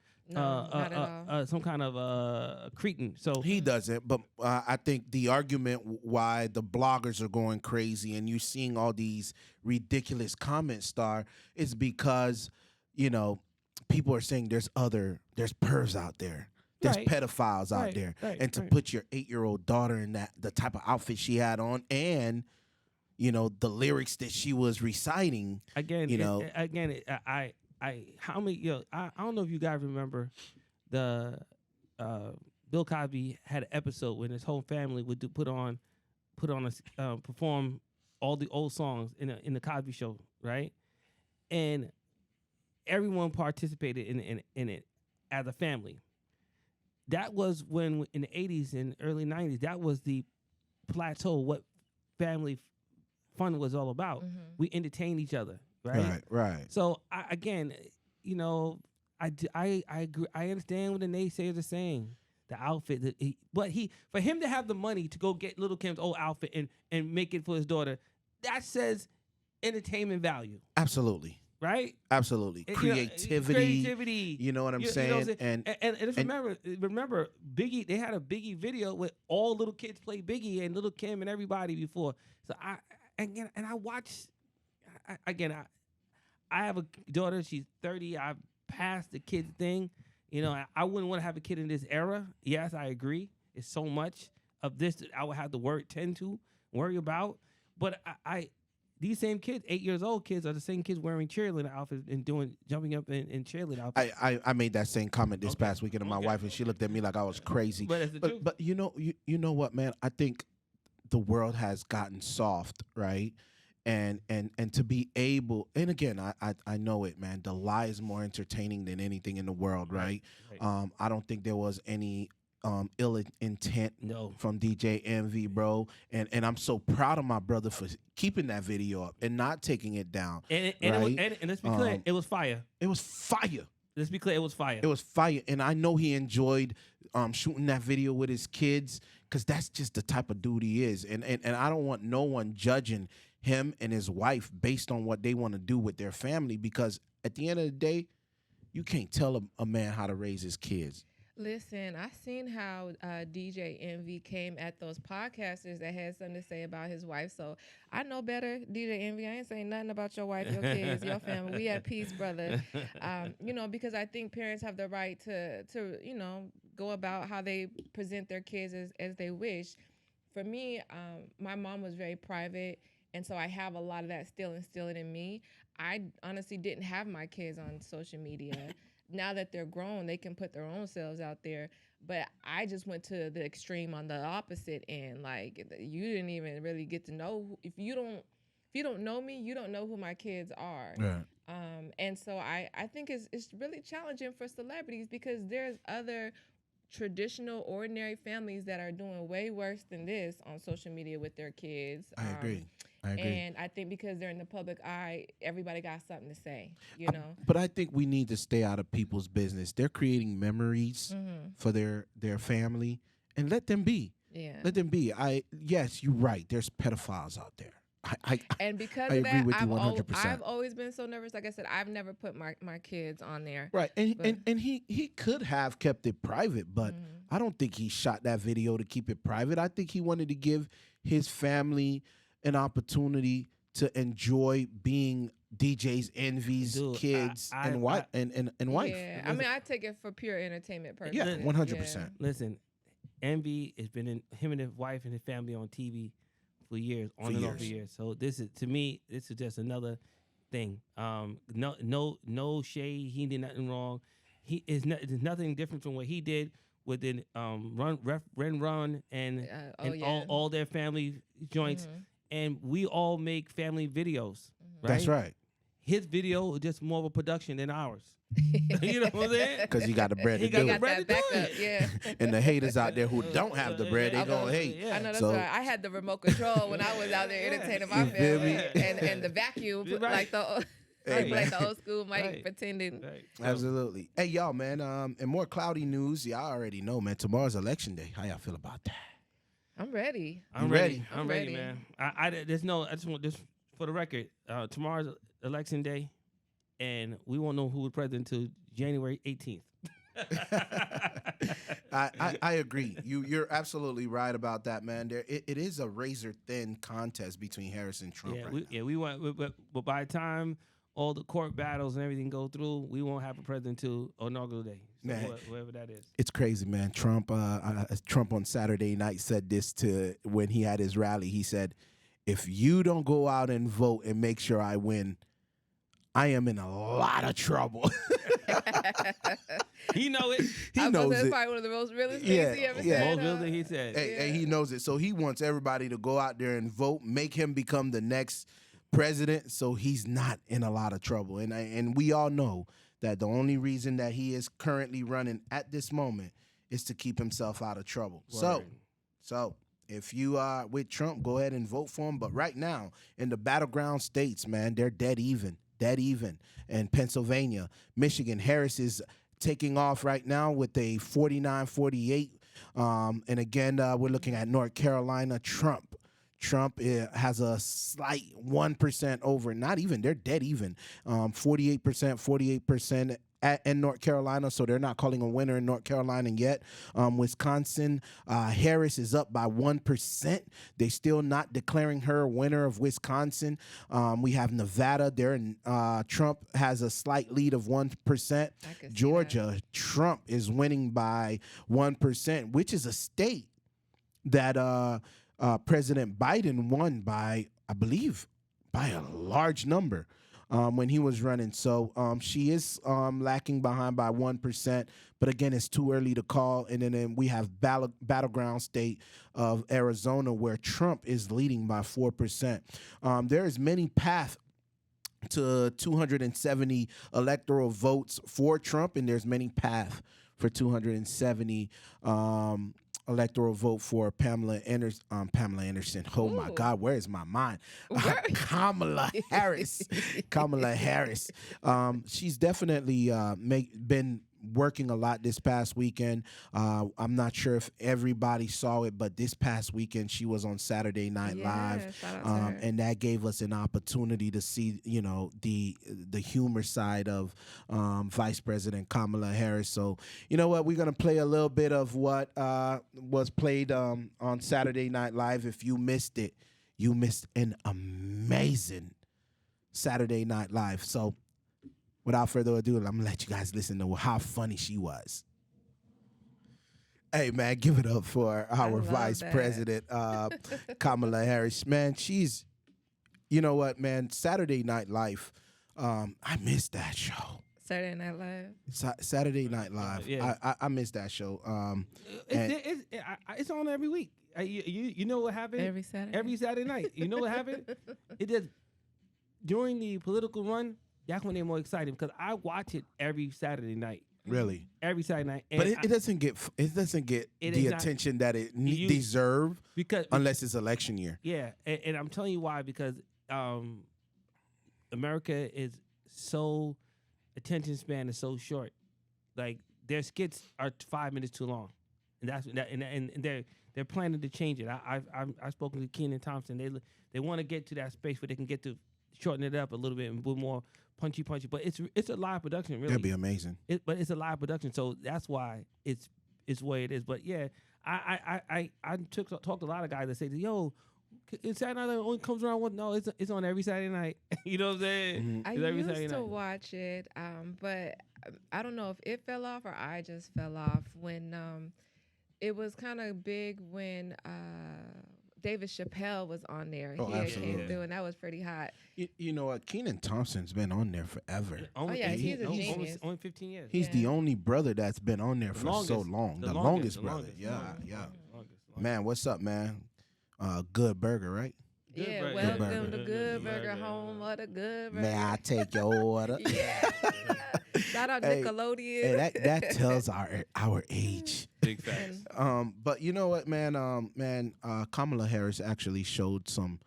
C: cretin. So
A: he doesn't. But I think the argument why the bloggers are going crazy and you're seeing all these ridiculous comments is because, you know, people are saying there's pervs out there. There's pedophiles out there. And to put your 8-year-old daughter in the type of outfit she had on and, you know, the lyrics that she was reciting.
C: Again,
A: you know.
C: I don't know if you guys remember the Bill Cosby had an episode when his whole family would perform all the old songs in the Cosby Show, right? And everyone participated in it as a family. That was when in the 80s and early 90s, that was the plateau what family fun was all about. We entertained each other. Right. So I agree. I understand what the naysayers are saying. The outfit, but for him to have the money to go get Little Kim's old outfit and make it for his daughter, that says entertainment value.
A: Absolutely.
C: Right.
A: Absolutely. Creativity. You know what I'm saying?
C: Remember Biggie. They had a Biggie video where all little kids play Biggie and Little Kim and everybody before. So I watched. I have a daughter. She's 30. I've passed the kid thing. You know, I wouldn't want to have a kid in this era. Yes, I agree. It's so much of this that I would have to worry about. But these same kids, 8 years old kids, are the same kids wearing cheerleader outfits and jumping up in cheerleader outfits.
A: I made that same comment this past weekend to my wife, and she looked at me like I was crazy.
C: But it's the truth.
A: But you know what, man? I think the world has gotten soft, right? And to be able, and again, I know it, man. The lie is more entertaining than anything in the world, right? I don't think there was any ill intent from DJ Envy, bro. And I'm so proud of my brother for keeping that video up and not taking it down.
C: And let's be clear, it was fire.
A: It was fire.
C: Let's be clear, it was fire.
A: It was fire. And I know he enjoyed shooting that video with his kids because that's just the type of dude he is. And I don't want no one judging him and his wife based on what they want to do with their family, because at the end of the day, you can't tell a man how to raise his kids.
B: Listen, I seen how DJ Envy came at those podcasters that had something to say about his wife. So I know better, DJ Envy. I ain't saying nothing about your wife, your kids, your family. We at peace, brother. Because I think parents have the right to go about how they present their kids as they wish. For me, my mom was very private, and so I have a lot of that still instilled in me. I honestly didn't have my kids on social media. Now that they're grown, they can put their own selves out there. But I just went to the extreme on the opposite end. Like, you didn't even really get to know. If you don't know me, you don't know who my kids are.
A: Right.
B: And so I think it's really challenging for celebrities because there's other traditional, ordinary families that are doing way worse than this on social media with their kids.
A: I agree.
B: And I think because they're in the public eye, everybody got something to say,
A: But I think we need to stay out of people's business. They're creating memories for their family, and let them be.
B: Yeah.
A: Let them be. Yes, you're right. There's pedophiles out there.
B: And because
A: I
B: of
A: agree
B: that,
A: with you 100%.
B: I've always been so nervous. Like I said, I've never put my kids on there.
A: Right. And he could have kept it private, but I don't think he shot that video to keep it private. I think he wanted to give his family an opportunity to enjoy being DJ's Envy's kids and wife.
B: Yeah, I mean, I take it for pure entertainment purposes.
A: Yeah, 100%.
C: Listen, Envy has been in him and his wife and his family on TV for years, on and off for years. So this is, to me, this is just another thing. No shade. He did nothing wrong. There's nothing different from what he did with the Run and all their family joints. And we all make family videos, right?
A: That's right.
C: His video is just more of a production than ours. You know what I'm saying?
A: Because he got the bread to do it.
B: He got that backup, yeah.
A: And the haters out there who don't have the bread, they gonna hate.
B: I know that's right. I had the remote control when I was out there entertaining my family, and the vacuum, like the old school mic pretending.
C: Right.
A: Absolutely. Hey, y'all, man. And more cloudy news. Y'all already know, man. Tomorrow's election day. How y'all feel about that?
B: I'm ready.
C: I'm ready, man. I just want this for the record. Tomorrow's election day, and we won't know who is president until January 18th.
A: I agree. You're absolutely right about that, man. It is a razor thin contest between Harris and Trump.
C: We want, but by the time all the court battles and everything go through, we won't have a president until inaugural day. So whatever that is.
A: It's crazy, man. Trump on Saturday night said this when he had his rally. He said, if you don't go out and vote and make sure I win, I am in a lot of trouble.
C: He know it.
A: He knows it.
B: That's probably one of the most realest things he ever said.
C: Most real thing he said.
A: Hey, he knows it. So he wants everybody to go out there and vote, make him become the next president, so he's not in a lot of trouble. And we all know that the only reason that he is currently running at this moment is to keep himself out of trouble.
C: Word.
A: So if you are with Trump, go ahead and vote for him. But right now, in the battleground states, man, they're dead even. And Pennsylvania, Michigan, Harris is taking off right now with a 49-48. And again, we're looking at North Carolina. Trump has a slight 1% over. Not even. They're dead even. 48% in North Carolina, so they're not calling a winner in North Carolina yet. Wisconsin, Harris is up by 1%. They're still not declaring her a winner of Wisconsin. We have Nevada. Trump has a slight lead of 1%. Georgia, Trump is winning by 1%, which is a state that President Biden won by, I believe, by a large number when he was running. So she is lacking behind by 1%. But again, it's too early to call. And then we have battleground state of Arizona where Trump is leading by 4%. There is many paths to 270 electoral votes for Trump, and there's many paths for 270 electoral vote for Pamela Anderson. Oh, my God, where is my mind? Kamala Harris. She's definitely been working a lot this past weekend. I'm not sure if everybody saw it, but this past weekend she was on Saturday Night Live, and that gave us an opportunity to see, you know, the humor side of Vice President Kamala Harris. So, you know what, we're gonna play a little bit of what was played on Saturday Night Live. If you missed it, you missed an amazing Saturday Night Live. So, without further ado, I'm gonna let you guys listen to how funny she was. Hey man, give it up for our Vice President Kamala Harris. Man, she's, you know what, man, Saturday Night Live. I missed that show.
B: Saturday Night Live.
A: Saturday Night Live.
C: Yeah.
A: I missed that show.
C: It's on every week. You know what happened?
B: Every
C: Saturday night. You know what happened? It just during the political run. That's when they're more excited because I watch it every Saturday night.
A: Really?
C: Every Saturday night. And
A: but it doesn't get the attention that it deserves unless it's election year.
C: Yeah, and I'm telling you why, because America is so attention span is so short. Like their skits are 5 minutes too long, and they're planning to change it. I've spoken to Kenan Thompson. They want to get to that space where they can get to shorten it up a little bit and be more punchy. But it's a live production, really.
A: That'd be amazing.
C: But it's a live production, so that's why it's what it is. But yeah, I talked to a lot of guys that say, "Yo, Saturday night only comes around one." No, it's on every Saturday night. You know what I'm saying?
B: I used to watch it, but I don't know if it fell off or I just fell off when it was kind of big when David Chappelle was on there.
A: Oh,
B: he came through, and that was pretty hot.
A: You know what? Kenan Thompson's been on there forever.
B: He's a genius.
C: Only 15 years.
A: He's the only brother that's been on there for so long. The longest brother. Yeah. Man, what's up, man? Good burger, right?
B: Yeah, welcome to Good Burger, home of the Good Burger.
A: May I take your order?
B: Shout out Nickelodeon.
A: Hey, that tells our age.
C: Big facts.
A: But you know what, man, Kamala Harris actually showed some.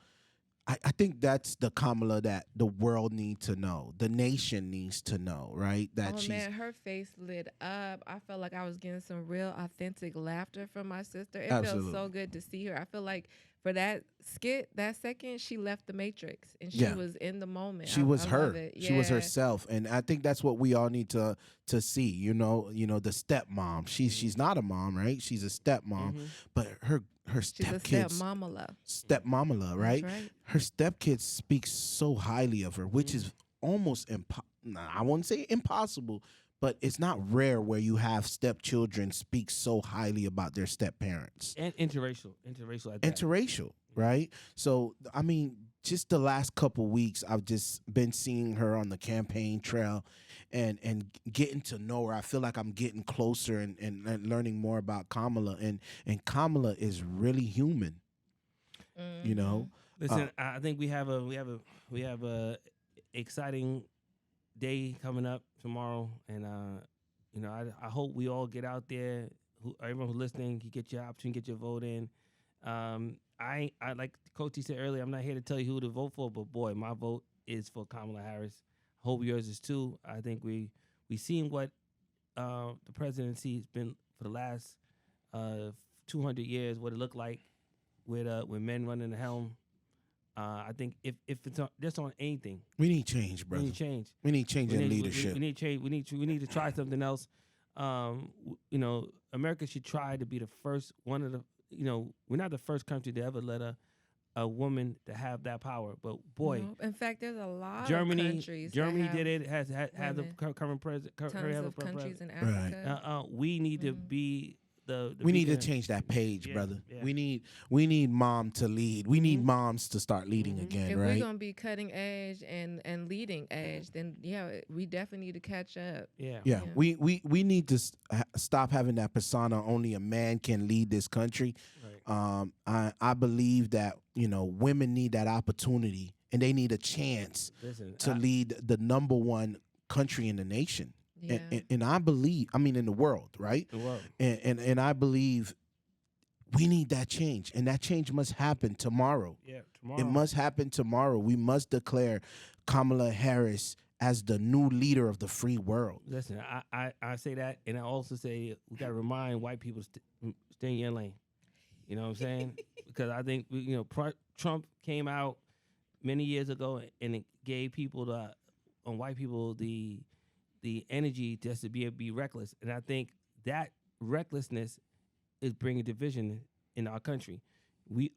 A: I think that's the Kamala that the world needs to know. The nation needs to know, right?
B: Man, her face lit up. I felt like I was getting some real authentic laughter from my sister. It
A: Absolutely.
B: felt so good to see her. I feel like for that skit, that second, she left the Matrix and she was in the moment.
A: She was her. She was herself, and I think that's what we all need to see. You know, the stepmom. She's not a mom, right? She's a stepmom, but her stepkids. Stepmamala, right? Her stepkids speak so highly of her, which is almost I wouldn't say impossible, but it's not rare where you have stepchildren speak so highly about their step-parents.
C: And interracial at that.
A: Interracial, right? So, I mean, just the last couple weeks, I've just been seeing her on the campaign trail and getting to know her. I feel like I'm getting closer and learning more about Kamala. And Kamala is really human, you know?
C: Listen, I think we have a exciting day coming up tomorrow, and I hope we all get out there. Everyone who's listening, you get your opportunity, get your vote in. I like Coach T said earlier, I'm not here to tell you who to vote for, but boy, my vote is for Kamala Harris. Hope yours is too. I think we seen what the presidency has been for the last 200 years, what it looked like with men running the helm. I think if it's just on anything,
A: we need change, brother.
C: We need change.
A: We need change in leadership.
C: We need change. We need to try something else. America should try to be the first one of the. We're not the first country to ever let a woman to have that power. But boy,
B: in fact, there's a lot of countries.
C: Germany did it. Has the current president.
B: Tons of countries in Africa.
A: Right.
C: We need to be.
A: We need to change that page, brother. Yeah. We need mom to lead. We need moms to start leading again, right?
B: If we're gonna be cutting edge and leading edge, then we definitely need to catch up.
A: Yeah. We need to stop having that persona. Only a man can lead this country. Right. I believe that women need that opportunity and they need a chance to lead the number one country in the nation.
B: Yeah.
A: And I believe, in the world, right?
C: The world.
A: And I believe we need that change. And that change must happen tomorrow.
C: Yeah, tomorrow.
A: It must happen tomorrow. We must declare Kamala Harris as the new leader of the free world.
C: Listen, I say that, and I also say we got to remind white people stay in your lane. You know what I'm saying? Because I think Trump came out many years ago and it gave people white people the energy just to be reckless, and I think that recklessness is bringing division in our country. We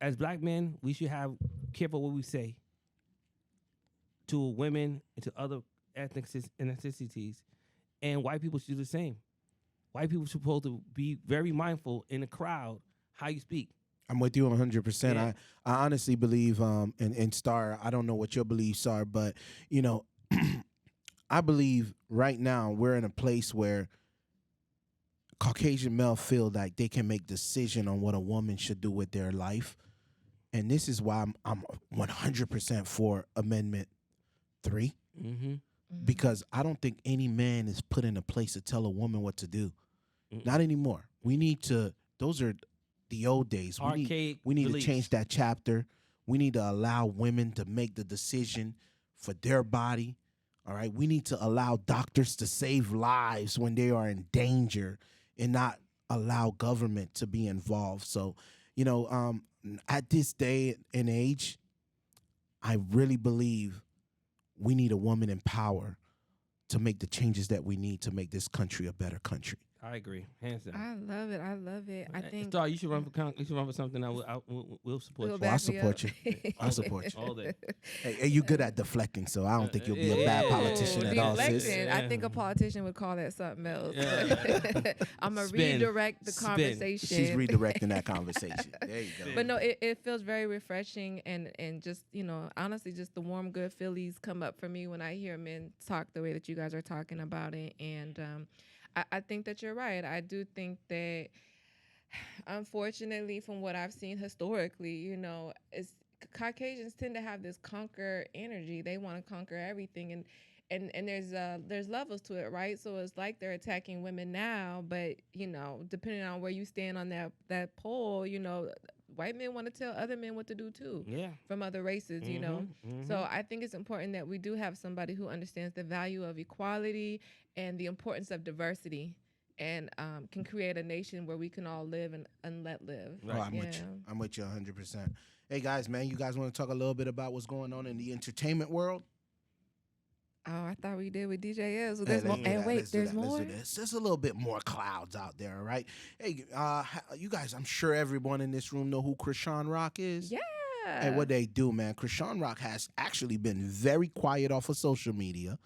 C: as black men, we should have careful what we say to women and to other ethnicities, and white people should do the same. White people are supposed to be very mindful in the crowd how you speak.
A: I'm with you 100%.
C: Yeah.
A: I honestly believe, and Star, I don't know what your beliefs are, but, I believe right now we're in a place where Caucasian male feel like they can make decision on what a woman should do with their life. And this is why I'm 100% for Amendment 3.
C: Mm-hmm.
A: Because I don't think any man is put in a place to tell a woman what to do. Not anymore. We need to, those are the old days. We need to change that chapter. We need to allow women to make the decision for their body. All right. We need to allow doctors to save lives when they are in danger and not allow government to be involved. So, at this day and age, I really believe we need a woman in power to make the changes that we need to make this country a better country.
C: I agree, hands down.
B: I love it. I think.
C: Star, you should run for something. We'll support you.
A: I'll support you. I'll support you all day. Hey, you're good at deflecting, so I don't think you'll be a bad politician at all, sis.
B: I think a politician would call that something else. I'm gonna redirect the conversation.
A: She's redirecting that conversation. There you go.
B: But no, it feels very refreshing, and just honestly, just the warm, good feelings come up for me when I hear men talk the way that you guys are talking about it, and I think that you're right. I do think that, unfortunately, from what I've seen historically, Caucasians tend to have this conquer energy. They want to conquer everything, and there's levels to it, right? So it's like they're attacking women now, but depending on where you stand on that pole, white men want to tell other men what to do too.
C: Yeah.
B: From other races, So I think it's important that we do have somebody who understands the value of equality and the importance of diversity, and can create a nation where we can all live and let live.
A: Right. I'm with you 100%. Hey guys, man, you guys want to talk a little bit about what's going on in the entertainment world?
B: Oh, I thought we did with DJ L's. There's more. And wait, there's more?
A: There's a little bit more clouds out there, all right? Hey, you guys, I'm sure everyone in this room know who Krishan Rock is.
B: Yeah.
A: Hey, what they do, man. Krishan Rock has actually been very quiet off of social media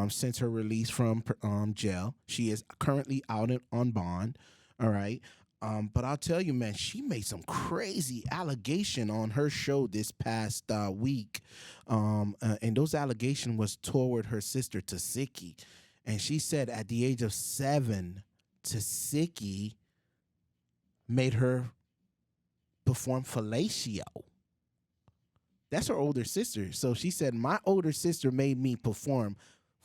A: since her release from jail. She is currently out on bond, all right? But I'll tell you, man, she made some crazy allegation on her show this past week. And those allegations was toward her sister, Tasiki. And she said at the age of 7, Tasiki made her perform fellatio. That's her older sister. So she said, my older sister made me perform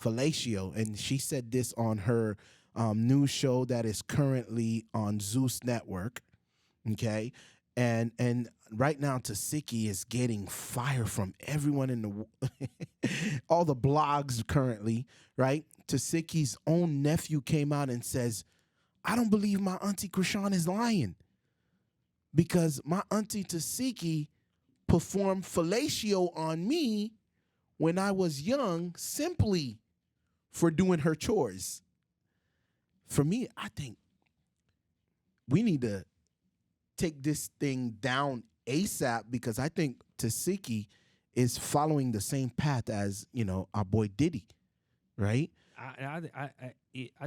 A: fellatio. And she said this on her news show that is currently on Zeus Network, okay? And right now, Tasiki is getting fire from everyone in the all the blogs currently, right? Tasiki's own nephew came out and says, I don't believe my auntie Krishan is lying, because my auntie Tasiki performed fellatio on me when I was young simply for doing her chores. For me, I think we need to take this thing down ASAP, because I think Tasiki is following the same path as, our boy Diddy, right?
C: I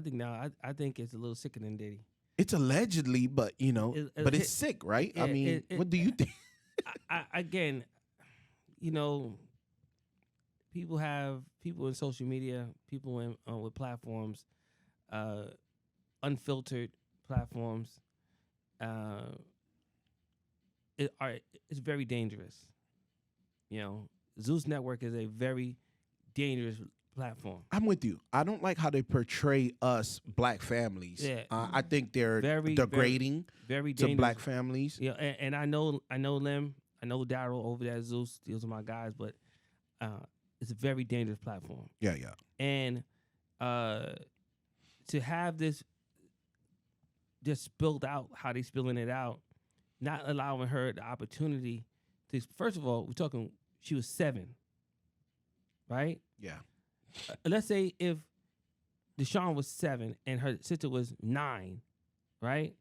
C: think now I think it's a little sicker than Diddy.
A: It's allegedly, but but it's sick, right? I mean, what do you think?
C: Again, people in social media, people with platforms, unfiltered platforms. It's very dangerous. Zeus Network is a very dangerous platform.
A: I'm with you. I don't like how they portray us black families.
C: Yeah.
A: I think they're degrading
C: very
A: to black families.
C: Yeah, and I know Lim, I know Daryl over there at Zeus, deals with my guys, but it's a very dangerous platform.
A: Yeah, yeah.
C: And to have this just spilled out, how they spilling it out, not allowing her the opportunity to, first of all, we're talking, she was 7, right?
A: Yeah.
C: Let's say if Deshaun was 7 and her sister was 9, right?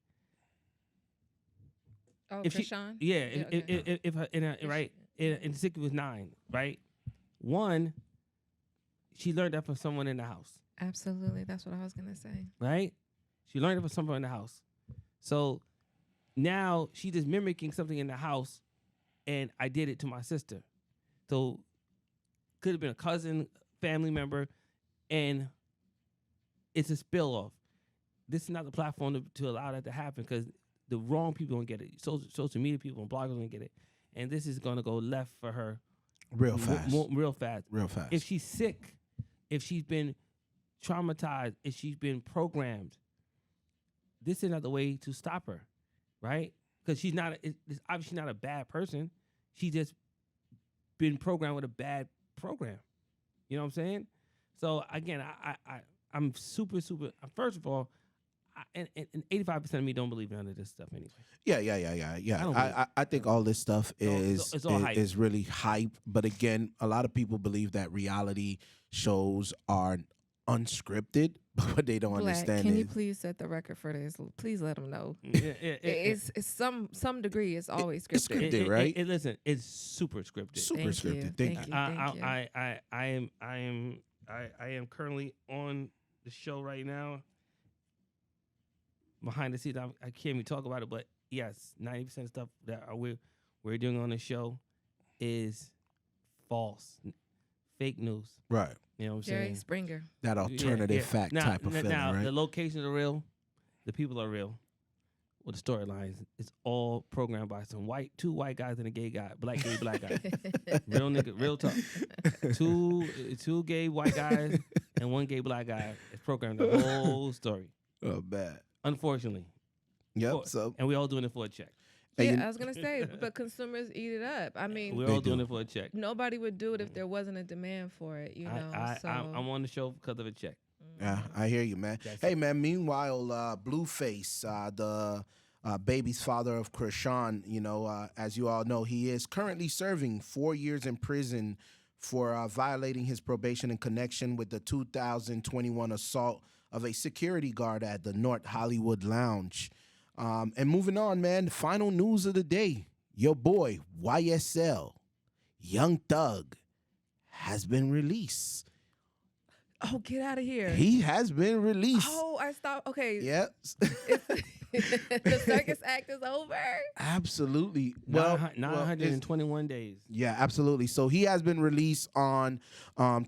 B: Oh,
C: if
B: Krishan?
C: Yeah, if her, right, and the sister was 9, right? 1, she learned that from someone in the house.
B: Absolutely, that's what I was gonna say.
C: Right? She learned it from someone in the house. So now she's just mimicking something in the house, and I did it to my sister. So could have been a cousin, family member, and it's a spill off. This is not the platform to allow that to happen, because the wrong people don't get it. Social media people and bloggers don't get it. And this is going to go left for her
A: real fast.
C: Real fast.
A: Real fast.
C: If she's sick, if she's been traumatized, if she's been programmed, this is not the way to stop her, right? Because she's not, it's obviously not a bad person. She just been programmed with a bad program. You know what I'm saying? So again, I'm super. First of all, and 85% of me don't believe none of this stuff anyway.
A: Yeah. I think all this stuff is really hype. But again, a lot of people believe that reality shows are unscripted, but what they don't understand
B: can you please set the record for this? Please let them know. It's some degree. It's always scripted.
A: It's scripted, right?
C: Listen, it's super scripted.
A: Super scripted. Thank you.
C: I am currently on the show right now. Behind the scenes, I can't even talk about it, but yes, 90% of stuff that we're doing on the show is false, fake news.
A: Right.
C: You know what I'm
B: Jerry
C: saying?
B: Springer.
A: That alternative fact type of feeling,
C: now,
A: right?
C: the locations are real, the people are real. Well, the storylines, it's all programmed by two white guys and a gay guy, black guy. Real nigga, real talk. Two gay white guys and one gay black guy. It's programmed the whole story.
A: Oh, bad.
C: Unfortunately.
A: Yep.
C: And we all doing it for a check.
B: Yeah, I was gonna say, but consumers eat it up. I mean,
C: we're all doing it for a check.
B: Nobody would do it if there wasn't a demand for it. You know,
C: I'm on the show because of a check.
A: Yeah, I hear you, man. Man. Meanwhile, Blueface, the baby's father of Krishan, as you all know, he is currently serving 4 years in prison for violating his probation in connection with the 2021 assault of a security guard at the North Hollywood Lounge. And moving on, man, the final news of the day. Your boy, YSL, Young Thug, has been released.
B: Oh, get out of here.
A: He has been released.
B: Oh, I stopped. Okay.
A: Yep.
B: The circus act is over?
A: Absolutely.
C: 921 days.
A: Yeah, absolutely. So he has been released on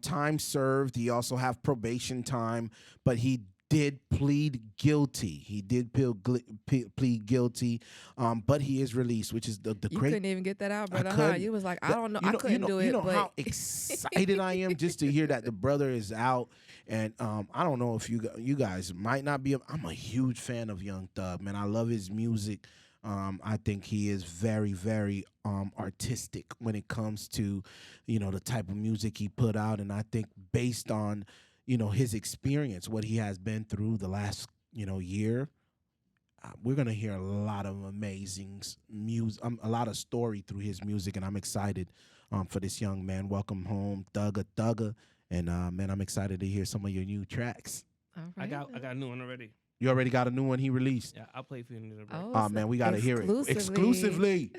A: time served. He also have probation time, but he did plead guilty. He did plead guilty, but he is released, which is the great.
B: You couldn't even get that out, brother. You was like, I don't know. I couldn't do it.
A: You know how excited I am just to hear that the brother is out. And I don't know if you guys might not be. I'm a huge fan of Young Thug, man. I love his music. I think he is very, very artistic when it comes to, the type of music he put out. And I think based on, his experience, what he has been through the last, year, we're going to hear a lot of amazing music, a lot of story through his music. And I'm excited for this young man. Welcome home, Thugga. And, man, I'm excited to hear some of your new tracks.
B: All right.
C: I got a new one already.
A: You already got a new one he released?
C: Yeah, I'll play for you in a little bit.
A: Oh, man, we got to hear it. Exclusively.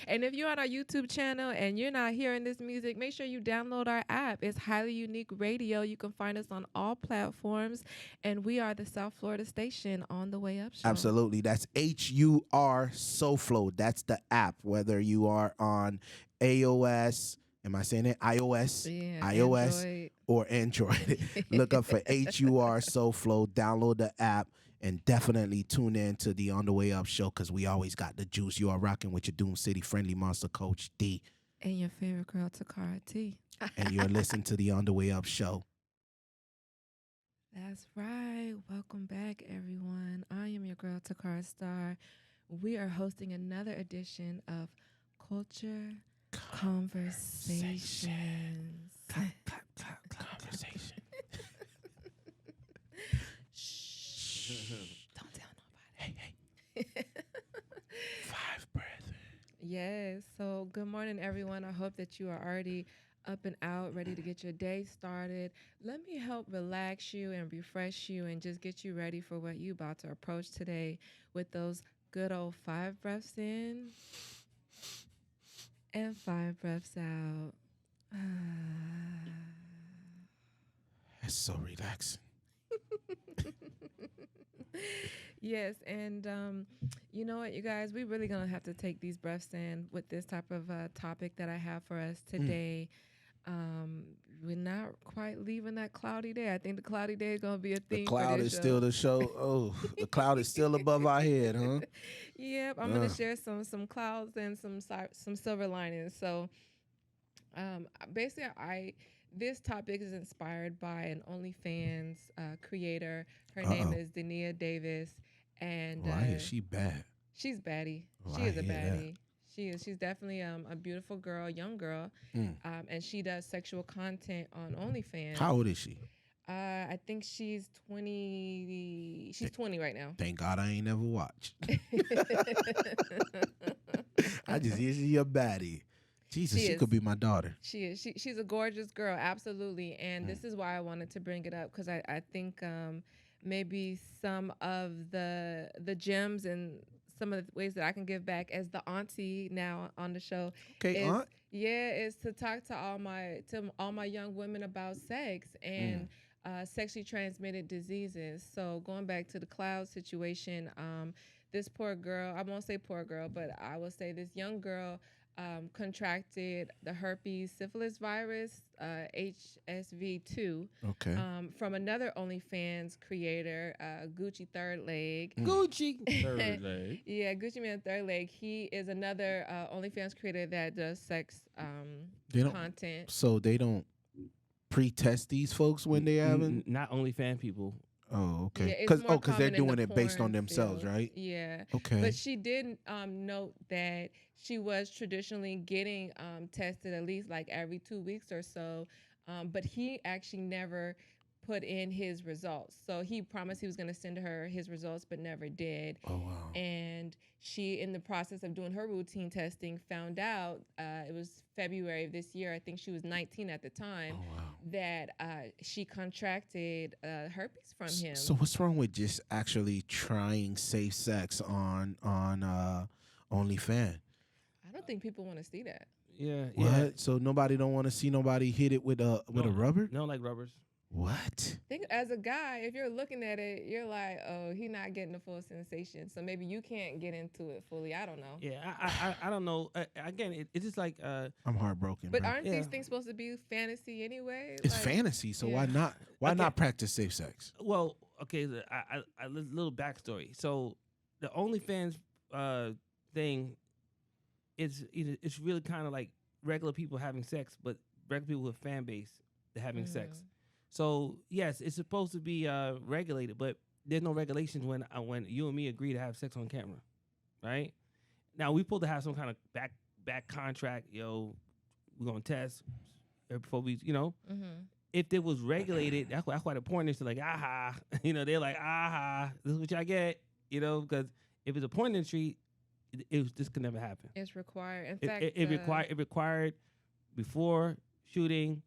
B: And if you're on our YouTube channel and you're not hearing this music, make sure you download our app. It's Highly Unique Radio. You can find us on all platforms. And we are the South Florida station on the Way Up show.
A: Absolutely. That's HUR SoFlo. That's the app, whether you are on iOS. Am I saying it? iOS,
B: Android.
A: Or Android. Look up for HUR SoFlo. Download the app and definitely tune in to the On the Way Up show because we always got the juice. You are rocking with your Doom City friendly monster coach D.
B: And your favorite girl, Takara T.
A: And you're listening to the On the Way Up show.
B: That's right. Welcome back, everyone. I am your girl, Takara Star. We are hosting another edition of Culture, Conversations.
A: Clap, clap, clap, conversation.
B: Shh. Don't tell nobody.
A: Hey. Five brethren.
B: Yes. So good morning, everyone. I hope that you are already up and out, ready to get your day started. Let me help relax you and refresh you and just get you ready for what you're about to approach today with those good old 5 breaths in and 5 breaths out.
A: That's so relaxing.
B: Yes, and you know what, you guys, we're really gonna have to take these breaths in with this type of topic that I have for us today. We're not quite leaving that cloudy day. I think the cloudy day is gonna be a theme.
A: The cloud
B: for this
A: is
B: show.
A: still the show. Oh, the cloud is still above our head, huh?
B: Yep, I'm gonna share some clouds and some silver linings. So, basically, this topic is inspired by an OnlyFans creator. Her name is Dania Davis, and
A: I hear she bad.
B: She's baddie.
A: Oh,
B: She
A: I
B: is a
A: hear
B: baddie. She's definitely a beautiful girl, young girl, and she does sexual content on OnlyFans.
A: How old is she?
B: I think she's 20. She's 20 right now.
A: Thank God I ain't never watched. I just hear she a baddie. Jesus, she could be my daughter.
B: She is. She's a gorgeous girl, absolutely. And this is why I wanted to bring it up, because I think maybe some of the gems and some of the ways that I can give back as the auntie now on the show.
A: Okay, aunt.
B: Yeah, is to talk to all my young women about sex and sexually transmitted diseases. So going back to the cloud situation, this poor girl, I won't say poor girl, but I will say this young girl contracted the herpes syphilis virus, HSV2, from another OnlyFans creator, Gucci Third Leg.
C: Gucci Third Leg.
B: Yeah, Gucci Man Third Leg. He is another OnlyFans creator that does sex content.
A: So they don't pre-test these folks when they haven't?
C: Not OnlyFans people.
A: Oh, okay.
B: Yeah,
A: because they're doing it based on themselves,
B: field.
A: right?
B: Yeah.
A: Okay.
B: But she did note that she was traditionally getting tested at least like every 2 weeks or so. But he actually never put in his results. So he promised he was going to send her his results, but never did.
A: Oh, wow.
B: And she, in the process of doing her routine testing, found out, it was February of this year, I think she was 19 at the time, that she contracted herpes from him.
A: So what's wrong with just actually trying safe sex on OnlyFans?
B: I don't think people want to see that.
C: Yeah.
A: What?
C: Yeah.
A: So nobody don't want to see nobody hit it with a rubber?
C: No, like rubbers.
A: What?
B: Think as a guy, if you're looking at it, you're like, oh, he's not getting the full sensation. So maybe you can't get into it fully. I don't know.
C: Yeah, I don't know. Again, it's just like
A: I'm heartbroken.
B: But
A: bro.
B: aren't these things supposed to be fantasy anyway?
A: It's fantasy, so why not? Why not practice safe sex?
C: Well, okay, a little backstory. So the OnlyFans thing, it's really kind of like regular people having sex, but regular people with fan base having sex. So yes, it's supposed to be regulated, but there's no regulations when you and me agree to have sex on camera, right? Now we supposed to have some kind of back contract. Yo, we're gonna test before we, If it was regulated, that's why the porn is like, aha, they're like, aha, this is what y'all get, because if it's a porn industry, this could never happen.
B: It's required. In fact,
C: it required before shooting.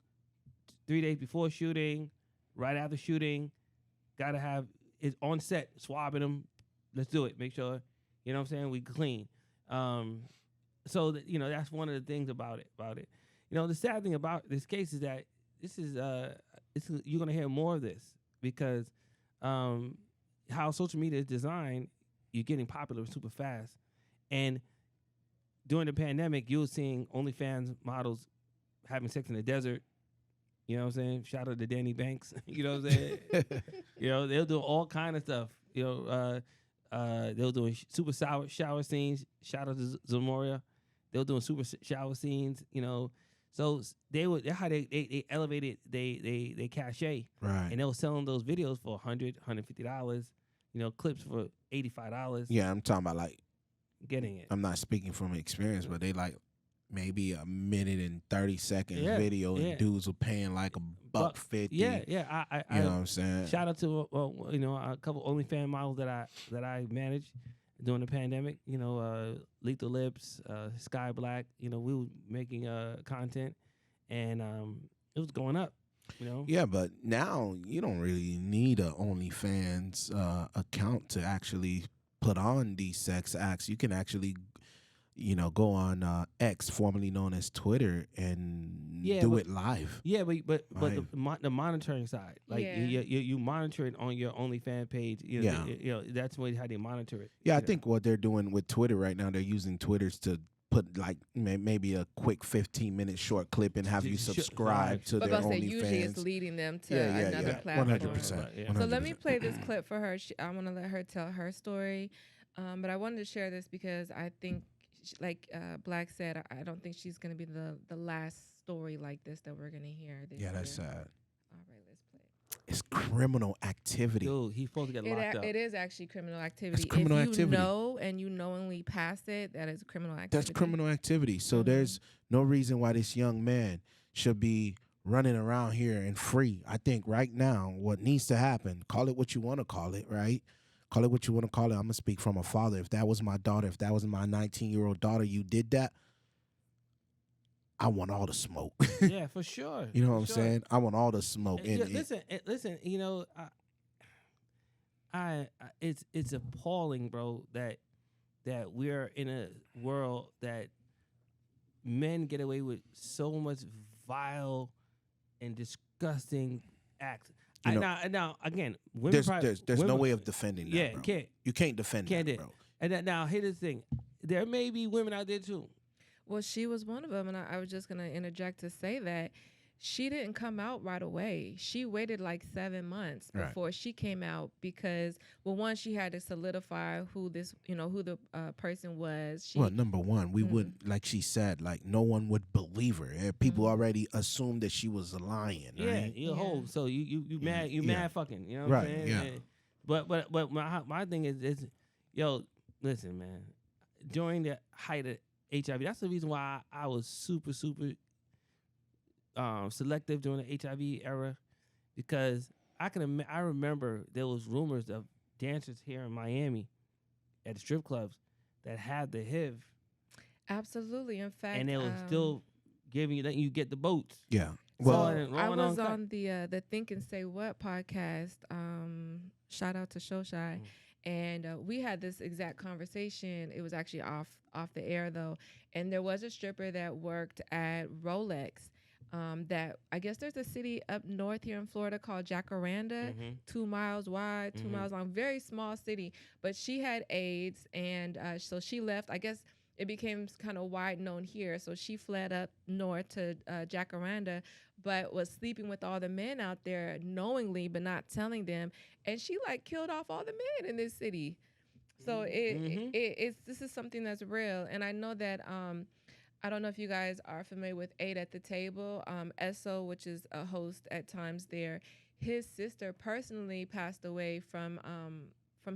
C: 3 days before shooting, right after shooting, gotta have it on set, swabbing them. Let's do it. Make sure, you know what I'm saying, we clean. So that, that's one of the things about it. The sad thing about this case is that this is you're gonna hear more of this because how social media is designed, you're getting popular super fast, and during the pandemic, you were seeing OnlyFans models having sex in the desert. You know what I'm saying? Shout out to Danny Banks. You know what I'm saying? They'll do all kind of stuff. They'll do super shower scenes. Shout out to Zamoria. They'll do super shower scenes. So that's how they elevated they cachet.
A: Right.
C: And they were selling those videos for $100, $150. Clips for $85.
A: Yeah, I'm talking about like
C: getting it.
A: I'm not speaking from experience, but they like maybe a minute and 30 seconds video, and dudes were paying like $1.50.
C: Yeah.
A: You know what I'm saying?
C: Shout out to a couple OnlyFans models that I managed during the pandemic. Lethal Lips, Sky Black. We were making content, and it was going up.
A: Yeah, but now you don't really need a OnlyFans account to actually put on these sex acts. You can actually, go on X, formerly known as Twitter, and do it live.
C: Yeah, but the monitoring side, like you monitor it on your OnlyFans page. That's how they monitor it.
A: Yeah, I think what they're doing with Twitter right now, they're using Twitters to put like maybe a quick 15-minute short clip and have you subscribe to their OnlyFans.
B: Usually it's leading them to another platform. 100%. So let me play this clip for her. I want to let her tell her story, but I wanted to share this because I think, like Black said, I don't think she's going to be the last story like this that we're going to hear this year.
A: That's sad.
B: All right, let's play.
A: It's criminal activity.
C: Dude, he's supposed to get locked up.
B: It is actually criminal activity.
A: It's criminal
B: if you
A: activity.
B: know and you knowingly pass it, that is criminal activity.
A: That's criminal activity. So there's no reason why this young man should be running around here and free. I think right now what needs to happen, call it what you want to call it, right? Call it what you want to call it. I'm going to speak from a father. If that was my daughter, if that was my 19-year-old daughter, you did that, I want all the smoke.
C: Yeah, for sure.
A: You know what I'm saying? I want all the smoke.
C: Listen. It's appalling, bro, that we're in a world that men get away with so much vile and disgusting acts. Now again, women.
A: There's no way of defending that.
C: Yeah,
A: bro. You can't defend that, bro.
C: And now here's the thing: there may be women out there too.
B: Well, she was one of them, and I was just going to interject to say that she didn't come out right away. She waited like 7 months before she came out because, well, one, she had to solidify who the person was.
A: Number one, we wouldn't, like she said, like no one would believe her. People already assumed that she was lying. Right?
C: You're a hoe, so you mad fucking. You know what I'm saying?
A: Yeah.
C: But my thing is, listen, man. During the height of HIV, that's the reason why I was super selective during the HIV era, because I remember there was rumors of dancers here in Miami at the strip clubs that had the HIV.
B: Absolutely, in fact,
C: and they were still letting you get the boats.
A: Yeah.
B: Well, I was on the Think and Say What podcast. Shout out to Shoshai. And we had this exact conversation. It was actually off the air, though. And there was a stripper that worked at Rolex that I guess there's a city up north here in Florida called Jacaranda, 2 miles wide, 2 miles long, very small city. But she had AIDS, and so she left. I guess it became kind of wide known here. So she fled up north to Jacaranda, but was sleeping with all the men out there knowingly, but not telling them. And she like killed off all the men in this city. So this is something that's real. And I know that, I don't know if you guys are familiar with 8 at the Table. Esso, which is a host at times there, his sister personally passed away from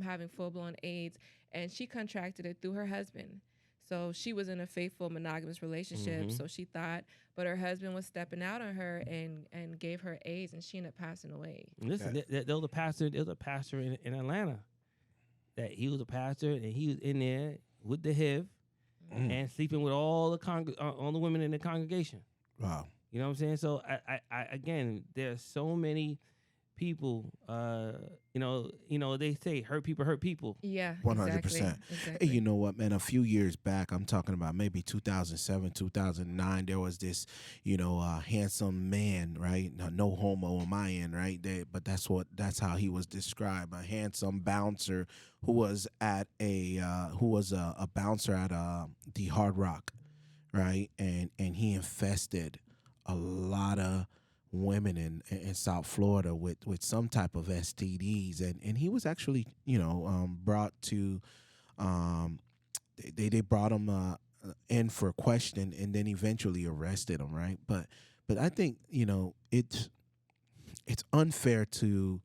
B: having full-blown AIDS, and she contracted it through her husband. So she was in a faithful monogamous relationship, so she thought, but her husband was stepping out on her and gave her AIDS, and she ended up passing away.
C: Listen, there was a pastor in Atlanta. That he was a pastor, and he was in there with the HIV and sleeping with all the women in the congregation.
A: Wow.
C: You know what I'm saying? So I again, there's so many people, they say hurt people.
B: Yeah,
A: 100%.
B: Exactly.
A: Hey, you know what, man? A few years back, I'm talking about maybe 2007, 2009, there was this, handsome man, right? No homo on my end, right? That's how he was described. A handsome bouncer who was a bouncer at the Hard Rock, right? And he infested a lot of women in South Florida with some type of STDs, and he was actually brought to they brought him in for question and then eventually arrested him, right? But I think it's unfair to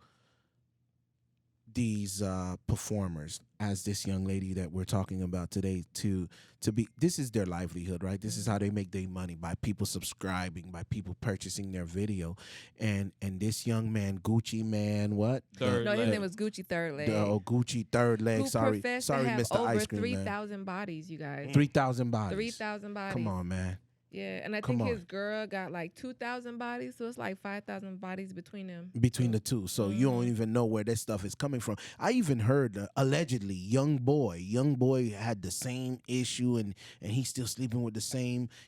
A: these performers, as this young lady that we're talking about today, to be, this is their livelihood, right? This is how they make their money, by people subscribing, by people purchasing their video. And this young man, Gucci Man, what?
B: His name was Gucci Third Leg.
A: Gucci Third Leg.
B: Who
A: sorry,
B: Mr.
A: Over
B: Ice
A: Cream
B: 3,000 bodies, you guys.
A: 3,000 bodies.
B: 3,000 bodies.
A: Come on, man.
B: Yeah, and I think his girl got like 2,000 bodies, so it's like 5,000 bodies between them.
A: Between the two, so you don't even know where that stuff is coming from. I even heard allegedly, young boy had the same issue, and he's still sleeping with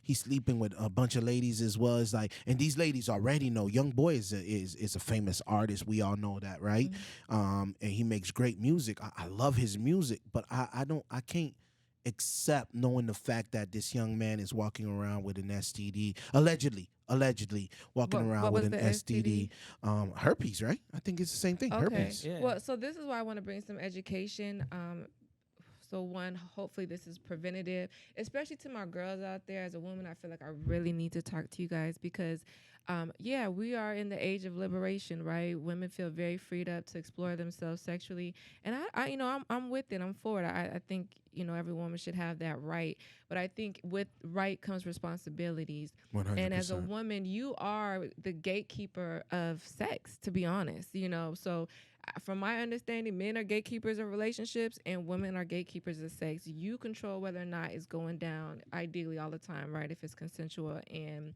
A: he's sleeping with a bunch of ladies as well. It's like, and these ladies already know. Young boy is a famous artist. We all know that, right? And he makes great music. I love his music, but I can't except knowing the fact that this young man is walking around with an STD, allegedly walking around with an STD, herpes, right? I think it's the same thing, herpes.
B: Yeah. Well, so this is why I want to bring some education. So one, hopefully this is preventative, especially to my girls out there. As a woman, I feel like I really need to talk to you guys because, we are in the age of liberation, right? Women feel very freed up to explore themselves sexually, and I'm with it. I'm for it. I think every woman should have that right, but I think with right comes responsibilities.
A: 100%.
B: And as a woman, you are the gatekeeper of sex. To be honest, so. From my understanding, men are gatekeepers of relationships and women are gatekeepers of sex. You control whether or not it's going down, ideally all the time, right, if it's consensual. And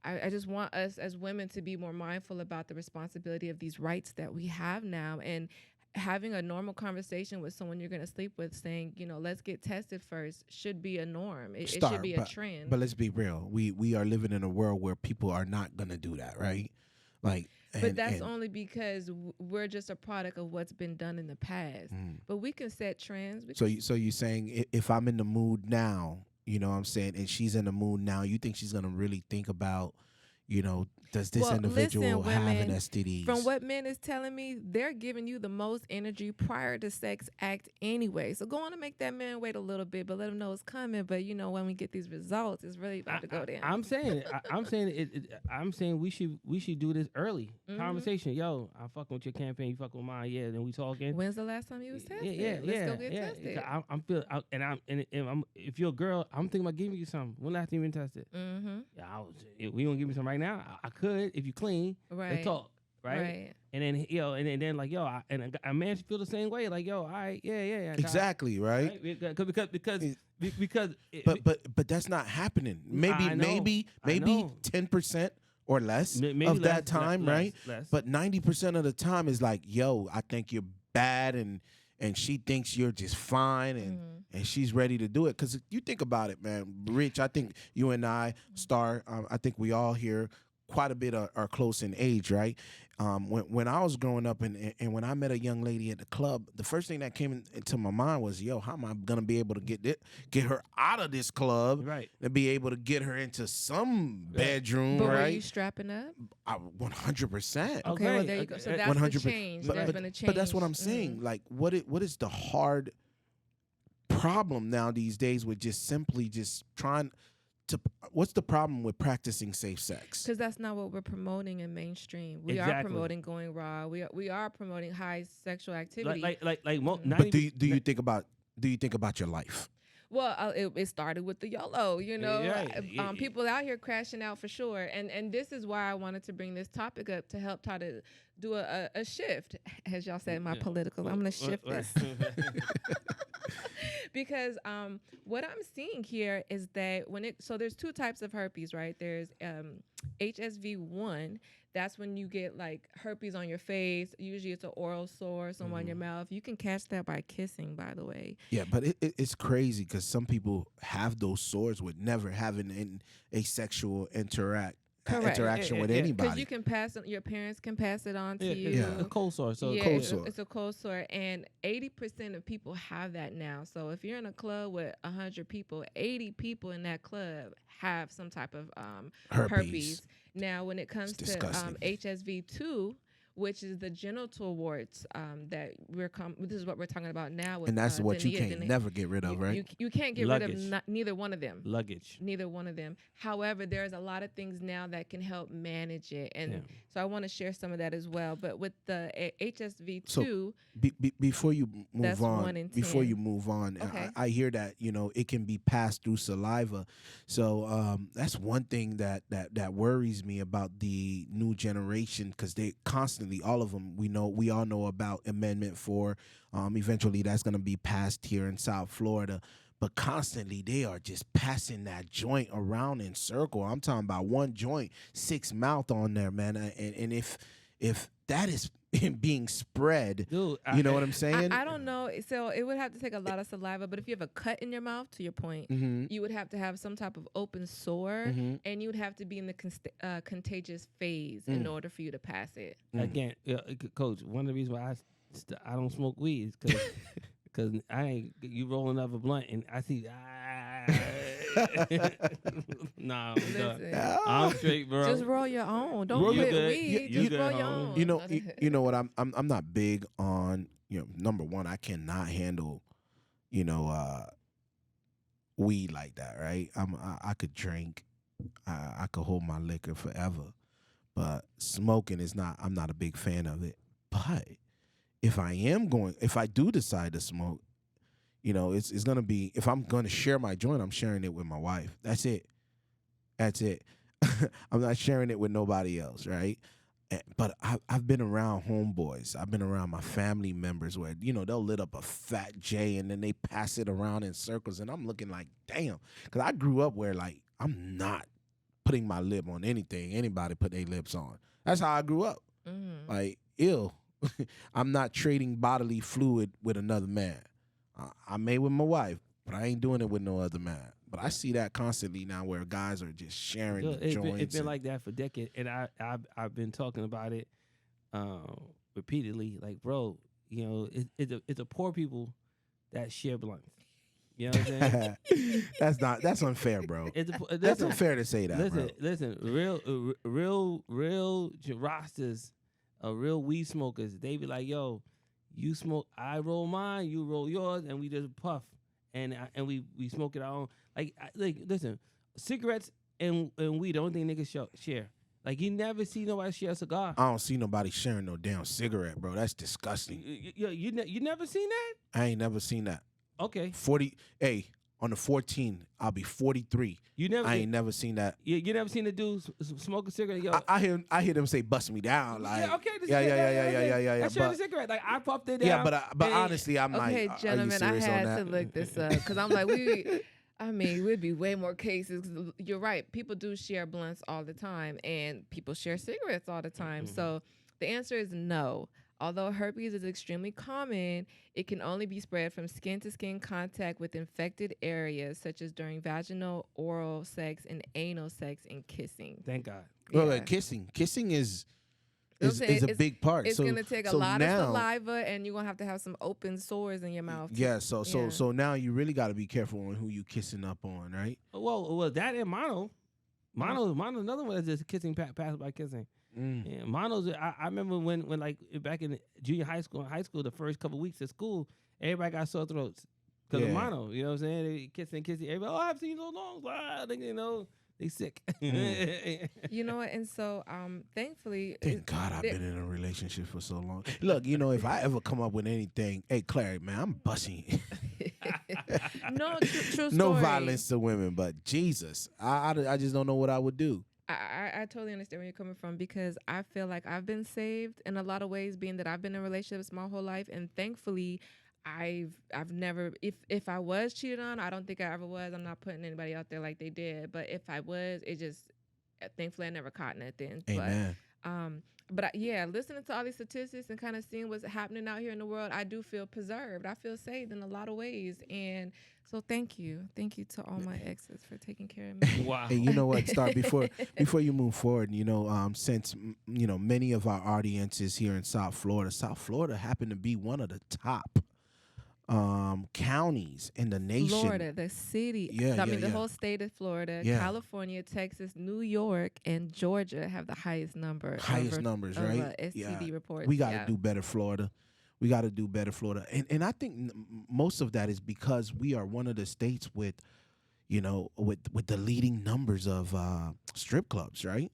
B: I just want us as women to be more mindful about the responsibility of these rights that we have now, and having a normal conversation with someone you're going to sleep with, saying, let's get tested first, should be a norm. It should be a trend.
A: But let's be real. We are living in a world where people are not going to do that, right?
B: But that's only because we're just a product of what's been done in the past. But we can set trends. So
A: you're saying if I'm in the mood now, you know what I'm saying, and she's in the mood now, you think she's going to really think about, does this individual have an STD?
B: From what men is telling me, they're giving you the most energy prior to sex act anyway. So go on and make that man wait a little bit, but let him know it's coming. But when we get these results, it's really about to go down.
C: I'm saying we should do this early. Conversation. Yo, I'm fucking with your campaign. You fucking with mine. Yeah. Then we talking.
B: When's the last time you was tested? Let's go get tested.
C: If you're a girl, I'm thinking about giving you something. When last time you been tested? Yeah, we gonna give me some right now. I could if you clean.
B: Right.
C: Let's talk. Right. And then a man should feel the same way. Like, yo, all right, yeah.
A: Exactly. Right.
C: Because.
A: But that's not happening. Maybe 10% or less of that time, right?
C: Less.
A: But 90% of the time is like, yo, I think you're bad, and she thinks you're just fine, and she's ready to do it. Because you think about it, man, Rich, I think you and I, Star, I think we all here quite a bit are close in age, right? When I was growing up and when I met a young lady at the club, the first thing that came into my mind was, yo, how am I gonna be able to get her out of this club,
C: right,
A: and be able to get her into some bedroom, right?
B: Were you strapping up?
A: 100%.
B: Okay, well, there you go. So that's 100%. The change. There's been a change.
A: But that's what I'm saying. Like, what is the hard problem now these days with just trying to? What's the problem with practicing safe sex?
B: Because that's not what we're promoting in mainstream. We are promoting going raw. We are promoting high sexual activity.
A: But do you think about your life?
B: Well, it started with the YOLO, people out here crashing out for sure. And this is why I wanted to bring this topic up, to help try to do a shift. As y'all said, my political, I'm going to shift this. Because what I'm seeing here is that so there's two types of herpes, right? There's HSV1. That's when you get like herpes on your face. Usually it's an oral sore, some on your mouth. You can catch that by kissing, by the way.
A: Yeah, but it's crazy because some people have those sores with never having a sexual interaction with anybody.
B: Because you can your parents can pass it on to you.
A: Yeah,
C: a cold sore. So
B: it's a cold sore, and 80% of people have that now. So if you're in a club with 100 people, 80 people in that club have some type of herpes. Now, when it comes to HSV2, which is the genital warts that this is what we're talking about now. With,
A: and that's what you can't never get rid of, right?
B: You can't get rid of neither one of them. Neither one of them. However, there's a lot of things now that can help manage it, and so I want to share some of that as well. But with the HSV2,
A: so before you move on,
B: okay.
A: I hear that it can be passed through saliva. So that's one thing that worries me about the new generation, because they constantly, all of them, we all know about Amendment 4. Eventually that's going to be passed here in South Florida, but constantly they are just passing that joint around in circle. I'm talking about one joint, 6 mouth on there, man. And if that is being spread,
C: dude,
A: you know what I'm saying?
B: I don't know. So it would have to take a lot of saliva, but if you have a cut in your mouth, to your point, you would have to have some type of open sore, and you would have to be in the contagious phase in order for you to pass it.
C: Again, Coach, one of the reasons why I don't smoke weed is because you rolling up a blunt and I see nah, I'm straight, bro.
B: Just roll your own. Don't quit weed. Just roll your own.
A: You know what? I'm not big on, number one, I cannot handle, weed like that, right? I could drink, I could hold my liquor forever, but smoking is not. I'm not a big fan of it. But if I do decide to smoke, it's gonna be, if I'm gonna share my joint, I'm sharing it with my wife. That's it. I'm not sharing it with nobody else, right? But I've been around homeboys. I've been around my family members where, they'll lit up a fat J and then they pass it around in circles. And I'm looking like, damn. Because I grew up where, like, I'm not putting my lip on anything anybody put their lips on. That's how I grew up. Like, ew. I'm not trading bodily fluid with another man. I may with my wife, but I ain't doing it with no other man. But I see that constantly now where guys are just sharing the joints.
C: It's been like that for decades, and I've been talking about it repeatedly. Like, bro, it's the poor people that share blunts. You know what I'm saying?
A: That's unfair, bro. That's unfair to say that.
C: Listen, real rosters, real weed smokers. They be like, yo, you smoke, I roll mine, you roll yours, and we just puff, and we smoke it our own. Like listen, cigarettes and weed, the only thing niggas share. Like, you never see nobody share a cigar.
A: I don't see nobody sharing no damn cigarette, bro. That's disgusting.
C: You never seen that?
A: I ain't never seen that.
C: Okay.
A: On the 14th, I'll be 43. I ain't never seen that.
C: You never seen a dude smoke a cigarette? Yo,
A: I hear them say "bust me down." Like,
C: yeah. I share the cigarette. Like, I puffed it down.
A: Yeah, but honestly, I'm like,
B: okay, gentlemen, I had to look this up because I'm like, we'd be way more cases. Cause you're right. People do share blunts all the time, and people share cigarettes all the time. So the answer is no. Although herpes is extremely common, it can only be spread from skin-to-skin contact with infected areas, such as during vaginal, oral sex, and anal sex and kissing.
C: Thank God.
A: Yeah. Well, kissing is a big part.
B: It's gonna take a lot of saliva, and you're gonna have to have some open sores in your mouth.
A: Yeah. So now you really got to be careful on who you kissing up on, right?
C: Well, that and mono, another one that's just kissing, passed by kissing. Yeah, monos. I remember when like back in junior high school, the first couple weeks of school, everybody got sore throats because of mono. You know what I'm saying? They kissing. Everybody, I haven't seen you so long. They sick.
B: You know what? And so, thankfully,
A: thank God I've been in a relationship for so long. Look, if I ever come up with anything, hey, Clary, man, I'm busting.
B: No, true story.
A: No violence to women, but Jesus, I just don't know what I would do.
B: I totally understand where you're coming from, because I feel like I've been saved in a lot of ways, being that I've been in relationships my whole life, and thankfully I've never, if I was cheated on, I don't think I ever was. I'm not putting anybody out there like they did, but if I was, thankfully I never caught nothing.
A: Amen.
B: But listening to all these statistics and kind of seeing what's happening out here in the world, I do feel preserved. I feel saved in a lot of ways. And so thank you to all my exes for taking care of me.
C: Wow.
A: Hey, you know what, Star, before you move forward, since, many of our audiences here in South Florida happen to be one of the top counties in the nation.
B: Florida, the city. The whole state of Florida, California, Texas, New York, and Georgia have the highest numbers, right? STD reports.
A: We got to do better, Florida. We got to do better, Florida. And I think most of that is because we are one of the states with, with the leading numbers of strip clubs, right?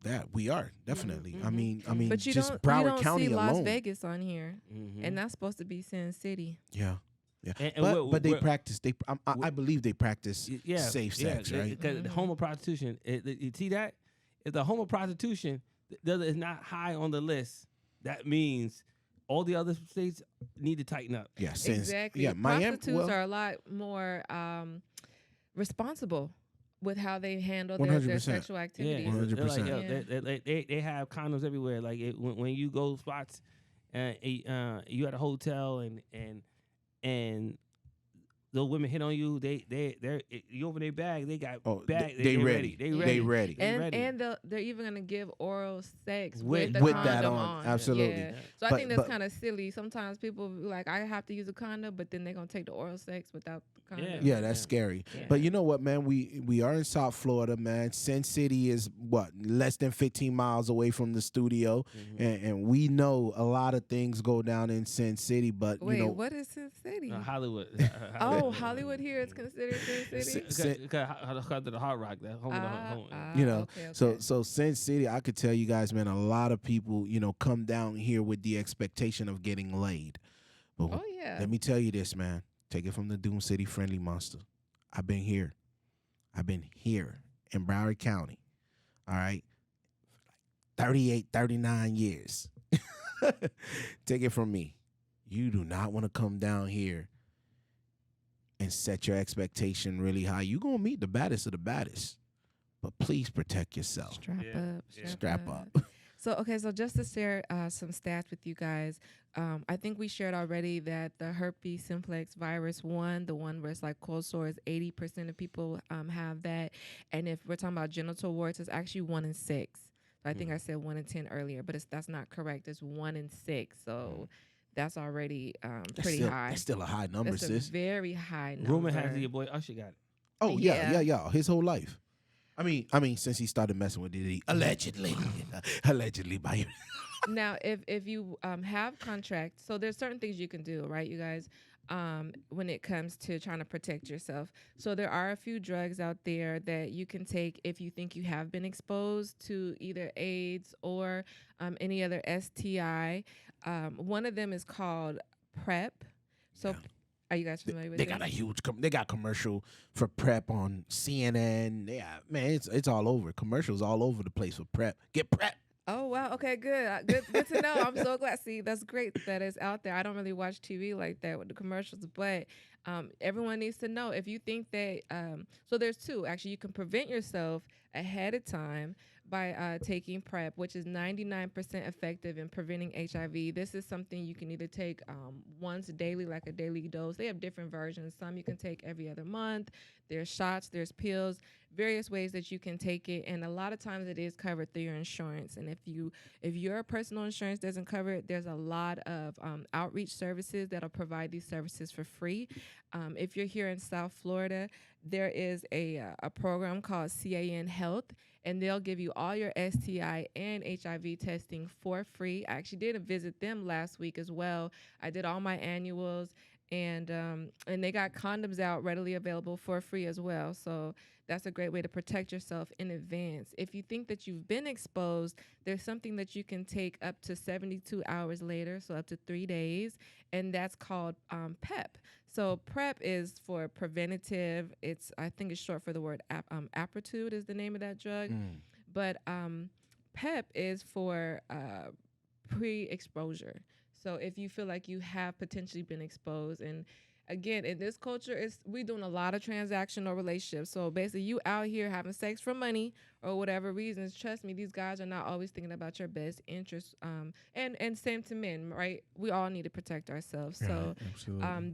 A: That we are definitely.
B: Mm-hmm.
A: I mean,
B: but
A: just Broward County
B: see
A: alone.
B: Las Vegas on here, and that's supposed to be Sin City.
A: Yeah. But they practice. I believe they practice safe sex, right?
C: Because the homo prostitution. You see that? If the homo prostitution is not high on the list, that means all the other states need to tighten up.
A: Yeah,
B: exactly.
A: Yeah,
B: prostitutes are a lot more responsible with how they handle their sexual activities.
A: 100%.
C: They have condoms everywhere. Like when you go spots, you at a hotel and the women hit on you. You open their bag. They got bag.
A: They ready. They ready.
B: And they're even gonna give oral sex
A: with
B: the condom
A: that on. Absolutely.
B: Yeah. So I think that's kind of silly. Sometimes people be like, I have to use a condom, but then they're gonna take the oral sex without the condom.
A: Yeah, that's scary. Yeah. But you know what, man? We are in South Florida, man. Sin City is less than 15 miles away from the studio, and we know a lot of things go down in Sin City. But
B: what is Sin City?
C: Hollywood.
B: Oh, Hollywood here is considered Sin City?
C: Because of the Hard Rock, that home.
B: Okay.
A: So Sin City, I could tell you guys, man, a lot of people, come down here with the expectation of getting laid. But let me tell you this, man. Take it from the Doom City friendly monster. I've been here in Broward County, all right, 38, 39 years. Take it from me. You do not want to come down here and set your expectation really high. You're going to meet the baddest of the baddest. But please protect yourself.
B: Strap up. So just to share some stats with you guys, I think we shared already that the herpes simplex virus 1, the one where it's like cold sores, 80% of people have that. And if we're talking about genital warts, it's actually 1 in 6. So I think I said 1 in 10 earlier, but that's not correct. It's 1 in 6. So that's already pretty high.
A: That's still a high number, sis.
B: That's a very high number.
C: Rumor has it your boy Usher got it.
A: Oh, yeah. His whole life. I mean, since he started messing with it, allegedly by him.
B: Now, if you have contract, so there's certain things you can do, right, you guys, when it comes to trying to protect yourself. So there are a few drugs out there that you can take if you think you have been exposed to either AIDS or any other STI. One of them is called PrEP. So. Yeah. Are you guys familiar with it?
A: They got commercial for PrEP on CNN. Yeah, man, it's all over. Commercials all over the place for PrEP. Get PrEP.
B: Oh, wow. Okay, good. Good to know. I'm so glad. See, that's great that it's out there. I don't really watch TV like that with the commercials, but everyone needs to know. If you think that, so there's two. Actually, you can prevent yourself ahead of time by taking PrEP, which is 99% effective in preventing HIV. This is something you can either take once daily, like a daily dose. They have different versions. Some you can take every other month. There's shots, there's pills, various ways that you can take it. And a lot of times it is covered through your insurance. And if your personal insurance doesn't cover it, there's a lot of outreach services that'll provide these services for free. If you're here in South Florida, there is a program called CAN Health, and they'll give you all your STI and HIV testing for free. I actually did visit them last week as well. I did all my annuals, and they got condoms out readily available for free as well. So that's a great way to protect yourself in advance. If you think that you've been exposed, there's something that you can take up to 72 hours later, so up to 3 days, and that's called PEP. So PrEP is for preventative. I think it's short for the word Apretude is the name of that drug. But PEP is for pre-exposure. So if you feel like you have potentially been exposed, and again, in this culture, we doing a lot of transactional relationships. So basically, you out here having sex for money or whatever reasons. Trust me, these guys are not always thinking about your best interests. And same to men, right? We all need to protect ourselves. So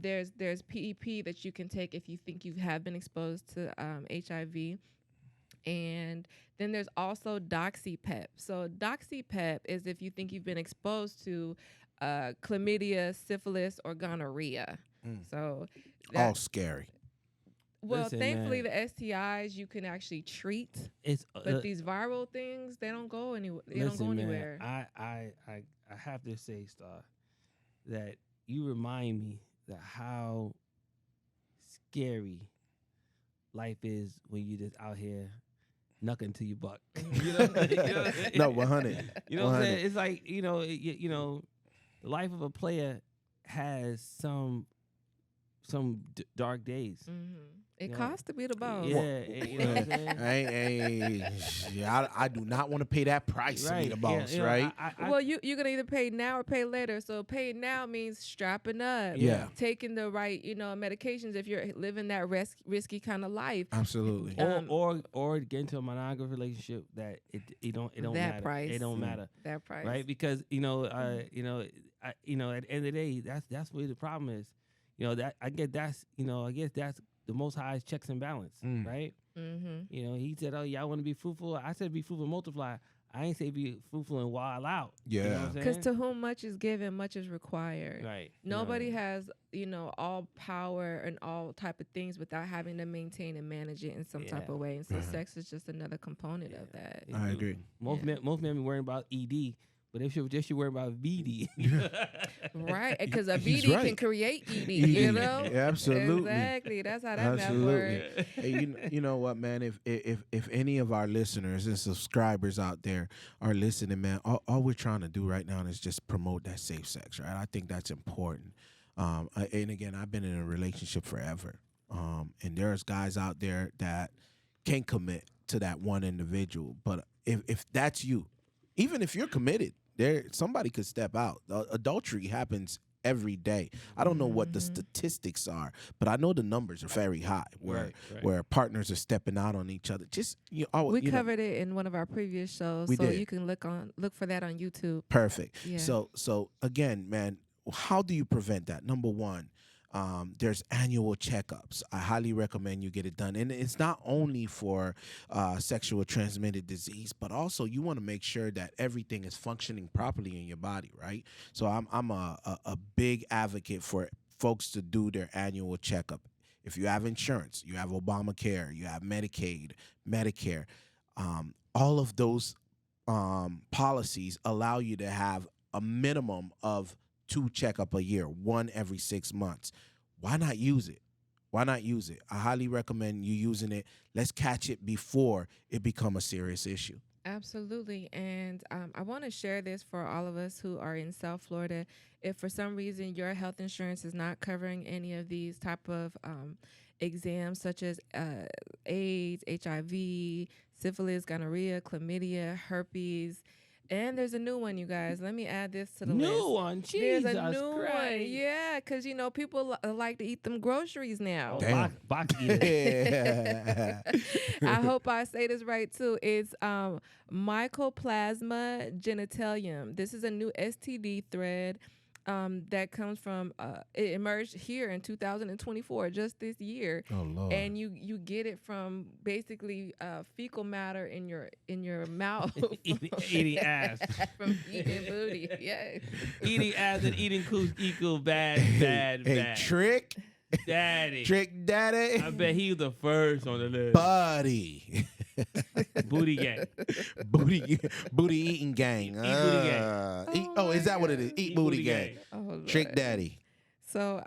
B: there's PEP that you can take if you think you have been exposed to HIV. And then there's also DoxyPEP. So DoxyPEP is if you think you've been exposed to chlamydia, syphilis, or gonorrhea. So
A: all scary.
B: Well,
C: Listen,
B: thankfully,
C: man,
B: the STIs you can actually treat,
C: but
B: these viral things, they don't go anywhere.
C: Man, I have to say, Star, that you remind me that how scary life is when you just out here knucking to your buck.
A: No, 100.
C: You know what I'm saying? It's like, the life of a player has some dark days.
B: It costs to be the boss.
C: Yeah, you know what I'm saying?
A: I do not want to pay that price to be the boss, right?
B: Well, you're gonna either pay now or pay later. So pay now means strapping up, taking the right, medications if you're living that risky kind of life.
A: Absolutely.
C: Or get into a monogamous relationship that it don't matter.
B: Price.
C: It don't matter.
B: That price,
C: right? Because at the end of the day, that's where the problem is. I guess that's the Most High's checks and balance, right? He said, "Oh yeah, I want to be fruitful." I said, "Be fruitful and multiply." I ain't say be fruitful and wild out.
A: Yeah,
B: because to whom much is given, much is required.
C: Right.
B: Nobody has all power and all type of things without having to maintain and manage it in some type of way. And so sex is just another component of that.
A: I agree.
C: Most men be worrying about ED. But they should worry about VD.
B: Right, because a VD can create ED,
A: Yeah, absolutely.
B: Exactly. That's how that math works.
A: Hey, you know what, man? If any of our listeners and subscribers out there are listening, man, all we're trying to do right now is just promote that safe sex, right? I think that's important. And again, I've been in a relationship forever. And there's guys out there that can commit to that one individual. But if that's you, even if you're committed, somebody could step out. Adultery happens every day. I don't know what the statistics are, but I know the numbers are very high where partners are stepping out on each other.
B: We covered it in one of our previous shows, so you can look for that on YouTube.
A: Perfect. Yeah. So again, man, how do you prevent that? Number one, there's annual checkups. I highly recommend you get it done. And it's not only for sexual transmitted disease, but also you want to make sure that everything is functioning properly in your body, right? So I'm a big advocate for folks to do their annual checkup. If you have insurance, you have Obamacare, you have Medicaid, Medicare, all of those policies allow you to have a minimum of 2 checkup a year, 1 every 6 months. Why not use it? Why not use it? I highly recommend you using it. Let's catch it before it become a serious issue.
B: Absolutely. And I want to share this for all of us who are in South Florida. If for some reason your health insurance is not covering any of these type of exams, such as AIDS, HIV, syphilis, gonorrhea, chlamydia, herpes, and there's a new one, you guys. Let me add this to the list.
C: New one? Jesus
B: There's a new
C: Christ.
B: one. Yeah, because, people like to eat them groceries now.
A: Damn.
C: Box eater.
B: I hope I say this right, too. It's Mycoplasma genitalium. This is a new STD thread that comes from, it emerged here in 2024, just this year.
A: Oh, Lord.
B: And you get it from basically fecal matter in your mouth.
C: Eating ass.
B: From eating booty, yes.
C: Eating ass and eating coos equal bad.
A: Hey, Trick
C: Daddy.
A: Trick Daddy.
C: I bet he was the first on the list.
A: Buddy.
C: Booty gang.
A: Booty eating gang.
C: Booty gang.
A: Is that what it is? Eat booty gang.
B: Oh,
A: Trick Daddy.
B: So,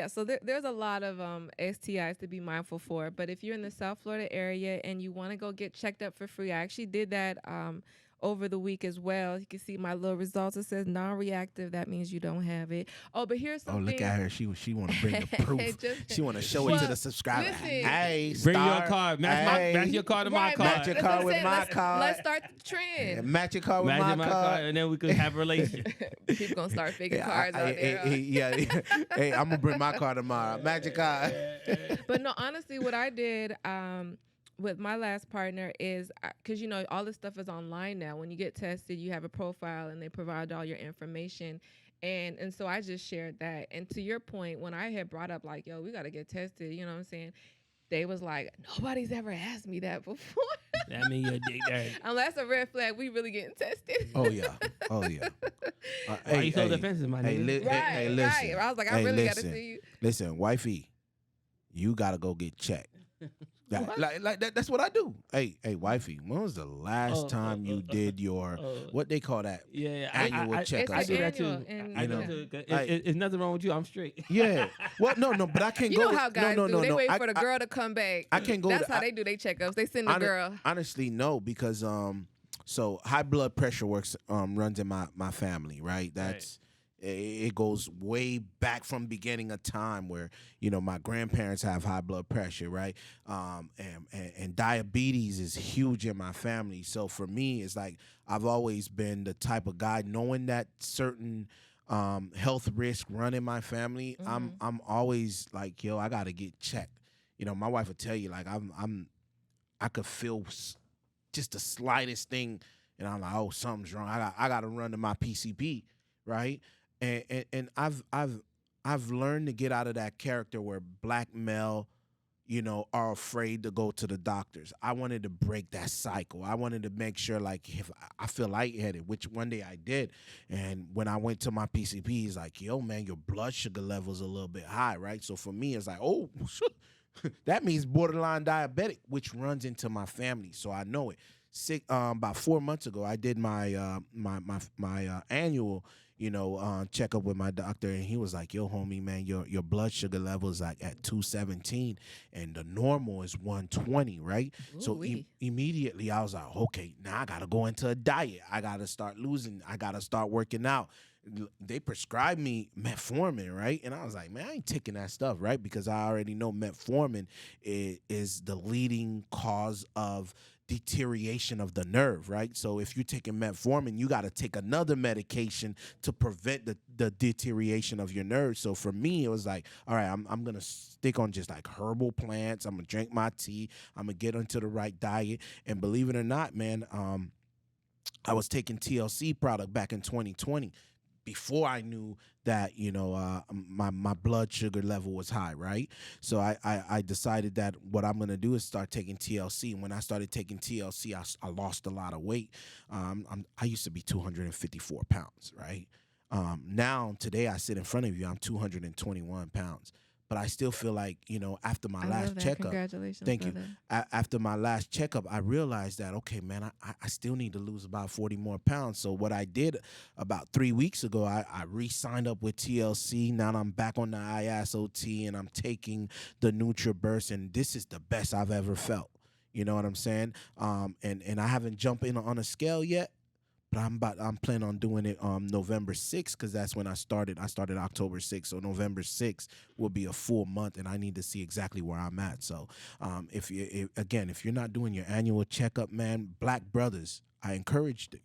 B: so there's a lot of STIs to be mindful for. But if you're in the South Florida area and you want to go get checked up for free, I actually did that over the week as well. You can see my little results. It says non-reactive. That means you don't have it. Oh, but here's something.
A: Oh, look at her. She want to bring the proof. she want to show it to the subscriber.
B: Listen,
A: hey,
C: bring your card. Match your card to my card.
A: Match your card with my card.
B: Let's start the trend.
A: Yeah, match your card with my card.
C: And then we could have a relationship.
B: People going to start faking cards out there.
A: Hey, I'm going to bring my card tomorrow. Match your card.
B: But no, honestly, what I did with my last partner is, because all this stuff is online now. When you get tested, you have a profile and they provide all your information, and so I just shared that. And to your point, when I had brought up like, yo, we got to get tested, you know what I'm saying? They was like, nobody's ever asked me that before.
C: That means your dick dirty.
B: Unless a red flag, we really getting tested.
A: Oh yeah.
C: Why you so defensive, my nigga?
B: Right.
A: Listen.
B: I was like, I really gotta see you.
A: Listen, wifey, you gotta go get checked. That's what I do. Hey, wifey, when was the last time you did your what they call that? Annual checkup.
C: I do that too. I know. It's nothing wrong with you. I'm straight.
A: Yeah. Well, no, but I can't go.
B: You know how guys do. They wait for the girl to come back.
A: I can't go.
B: That's how they do their checkups. They send the girl.
A: Honestly, no, because so high blood pressure runs in my family, right? That's. It goes way back from beginning of time where, my grandparents have high blood pressure, right? And diabetes is huge in my family. So for me, it's like I've always been the type of guy, knowing that certain health risk run in my family, I'm always like, yo, I gotta get checked. My wife would tell you, like, I could feel just the slightest thing, and I'm like, oh, something's wrong. I gotta run to my PCP, right? And I've learned to get out of that character where black male, are afraid to go to the doctors. I wanted to break that cycle. I wanted to make sure, like, if I feel lightheaded, which one day I did, and when I went to my PCP, he's like, yo, man, your blood sugar level's a little bit high, right? So for me, it's like, oh, that means borderline diabetic, which runs into my family, so I know it. About 4 months ago, I did my my annual checkup with my doctor, and he was like, yo, homie, man, your blood sugar level is like at 217 and the normal is 120, right? Ooh, so immediately I was like, okay, now I gotta go into a diet. I gotta start working out. They prescribed me metformin, right? And I was like, man, I ain't taking that stuff, right? Because I already know metformin is the leading cause of deterioration of the nerve, right? So if you're taking metformin, you got to take another medication to prevent the deterioration of your nerve. So for me, it was like, all right, I'm going to stick on just like herbal plants. I'm going to drink my tea. I'm going to get into the right diet. And believe it or not, man, I was taking TLC product back in 2020 before I knew that, my blood sugar level was high, right? So I decided that what I'm going to do is start taking TLC. And when I started taking TLC, I lost a lot of weight. I used to be 254 pounds, right? Now, today I sit in front of you, I'm 221 pounds. But I still feel like, after my last checkup,
B: congratulations,
A: thank
B: brother.
A: you. After my last checkup, I realized that, okay, man, I still need to lose about 40 more pounds. So what I did about 3 weeks ago, I re-signed up with TLC. Now I'm back on the ISOT, and I'm taking the NutriBurst, and this is the best I've ever felt. You know what I'm saying? And I haven't jumped in on a scale yet. But I'm planning on doing it November 6th, because that's when I started. I started October 6th, so November 6th will be a full month, and I need to see exactly where I'm at. So if you're not doing your annual checkup, man, black brothers, I encourage you,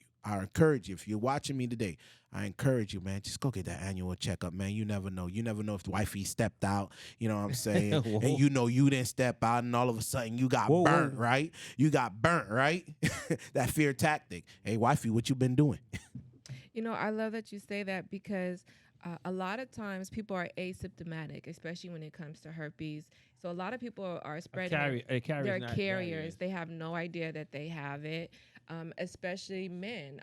A: if you're watching me today, I encourage you, man, just go get that annual checkup, man. You never know. You never know if wifey stepped out, you know what I'm saying? And you didn't step out, and all of a sudden you got burnt, right? You got burnt, right? That fear tactic. Hey, wifey, what you been doing?
B: I love that you say that, because a lot of times people are asymptomatic, especially when it comes to herpes. So a lot of people are spreading it. They're carriers. They have no idea that they have it. Especially men.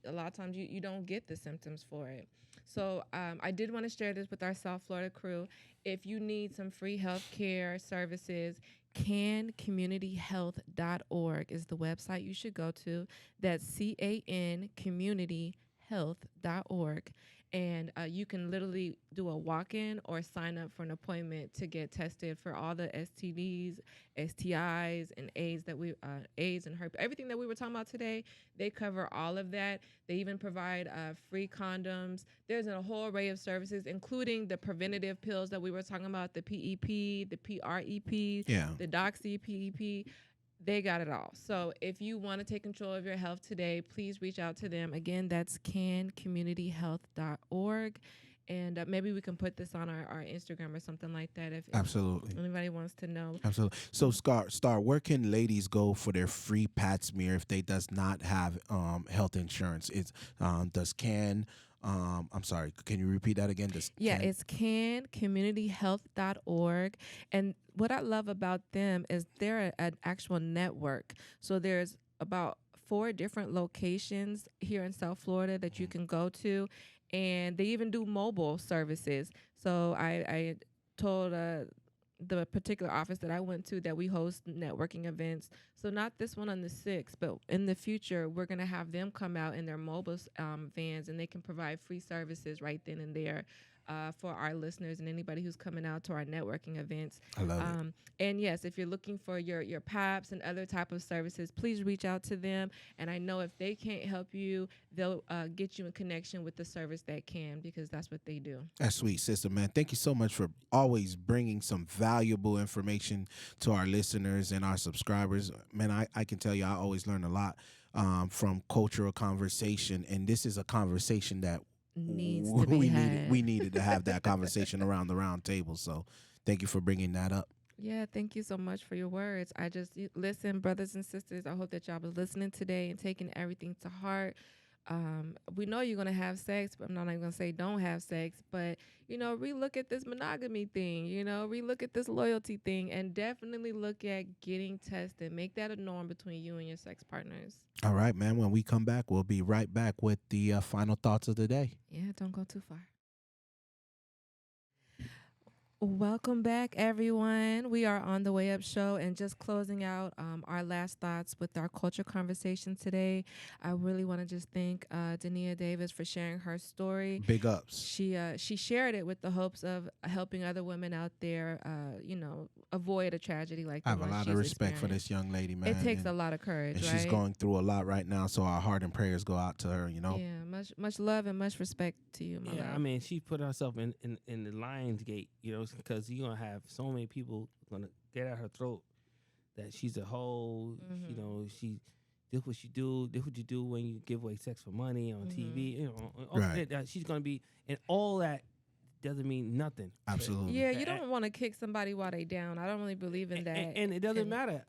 B: A lot of times you don't get the symptoms for it. So I did want to share this with our South Florida crew. If you need some free health care services, cancommunityhealth.org is the website you should go to. That's CAN communityhealth.org. And you can literally do a walk-in or sign up for an appointment to get tested for all the STDs, STIs, and AIDS AIDS and herpes. Everything that we were talking about today, they cover all of that. They even provide free condoms. There's a whole array of services, including the preventative pills that we were talking about, the PEP, the PrEP, the Doxy PEP. They got it all. So if you want to take control of your health today, please reach out to them. Again, that's cancommunityhealth.org. And maybe we can put this on our Instagram or something like that if
A: absolutely
B: anybody wants to know.
A: Absolutely. So, Star, where can ladies go for their free pap smear if they does not have health insurance? Does CAN I'm sorry, can you repeat that again?
B: It's communityhealth.org. And what I love about them is they're an actual network. So there's about 4 different locations here in South Florida that you can go to, and they even do mobile services. So I told the particular office that I went to that we host networking events. So not this one on the 6th, but in the future, we're going to have them come out in their mobile vans, and they can provide free services right then and there for our listeners and anybody who's coming out to our networking events.
A: I love it.
B: And yes, if you're looking for your PAPs and other type of services, please reach out to them. And I know if they can't help you, they'll get you in connection with the service that can, because that's what they do.
A: That's sweet, sister, man. Thank you so much for always bringing some valuable information to our listeners and our subscribers. Man, I can tell you I always learn a lot from cultural conversation, and this is a conversation that
B: needs to be had.
A: We needed to have that conversation around the round table. So thank you for bringing that up.
B: Yeah, thank you so much for your words. Listen, brothers and sisters, I hope that y'all was listening today and taking everything to heart. We know you're going to have sex, but I'm not even going to say don't have sex, but, relook at this monogamy thing, relook at this loyalty thing, and definitely look at getting tested. Make that a norm between you and your sex partners.
A: All right, man. When we come back, we'll be right back with the final thoughts of the day.
B: Yeah, don't go too far. Welcome back, everyone. We are on the Way Up Show, and just closing out our last thoughts with our culture conversation today. I really want to just thank Dania Davis for sharing her story.
A: Big ups.
B: She shared it with the hopes of helping other women out there, avoid a tragedy like that.
A: I have a lot of respect for this young lady, man.
B: It takes a lot of courage,
A: and
B: right?
A: She's going through a lot right now, so our heart and prayers go out to her,
B: Yeah, much love and much respect to you, my love.
C: I mean, she put herself in the lion's gate, because you're going to have so many people going to get at her throat that she's a hoe, she this what you do when you give away sex for money on TV,
A: right.
C: She's going to be, and all that doesn't mean nothing.
A: Absolutely.
B: Yeah, you don't want to kick somebody while they down. I don't really believe in that.
C: And it doesn't matter.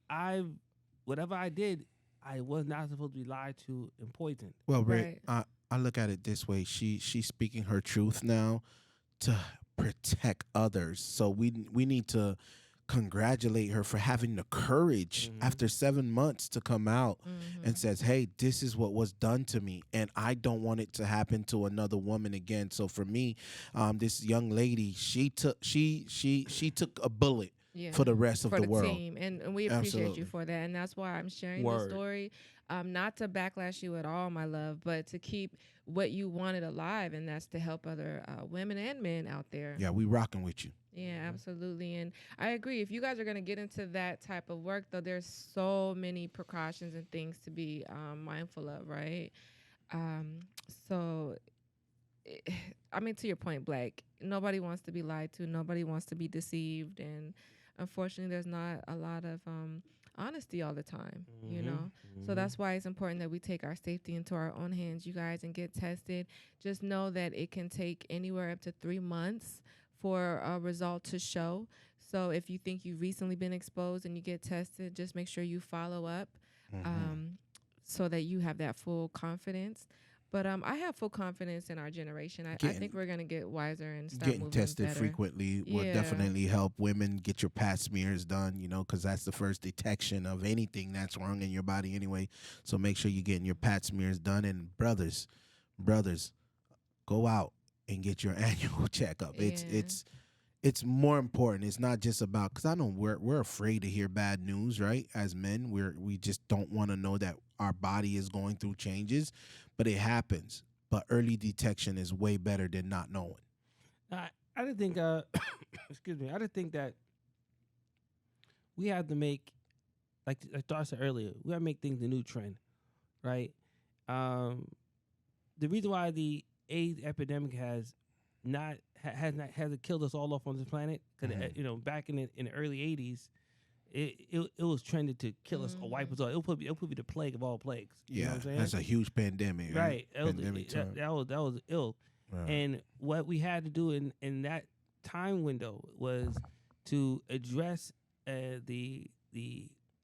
C: I whatever I did, I was not supposed to be lied to and poisoned.
A: Well, Rick, right. I look at it this way. She's speaking her truth now to protect others. So we need to congratulate her for having the courage after 7 months to come out and says, hey, this is what was done to me, and I don't want it to happen to another woman again. So for me, this young lady, she took a bullet for the rest of the world.
B: Team. And we appreciate you for that. And that's why I'm sharing this story. Not to backlash you at all, my love, but to keep what you wanted alive, and that's to help other women and men out there.
A: Yeah, we rocking with you.
B: Yeah, absolutely. And I agree. If you guys are going to get into that type of work, though, there's so many precautions and things to be mindful of, right? To your point, Black, nobody wants to be lied to. Nobody wants to be deceived. And unfortunately, there's not a lot of honesty all the time, So that's why it's important that we take our safety into our own hands, you guys, and get tested. Just know that it can take anywhere up to 3 months for a result to show. So if you think you've recently been exposed and you get tested, just make sure you follow up so that you have that full confidence. But I have full confidence in our generation. I think we're going to get wiser and start moving
A: tested
B: better.
A: frequently will definitely help women get your pap smears done, because that's the first detection of anything that's wrong in your body anyway. So make sure you're getting your pap smears done. And brothers, go out and get your annual checkup. It's more important. It's not just about, because I know we're afraid to hear bad news, right? As men, we just don't want to know that our body is going through changes, but it happens. But early detection is way better than not knowing.
C: I didn't think. Excuse me. I didn't think that we have to make, like Dar said earlier, we have to make things the new trend, right? The reason why the AIDS epidemic hasn't killed us all off on this planet, because back in the early '80s, it was trended to kill us or wipe us out. It'll probably be the plague of all plagues. You know what I'm saying?
A: That's a huge pandemic.
C: Right. That was ill. Right. And what we had to do in that time window was to address the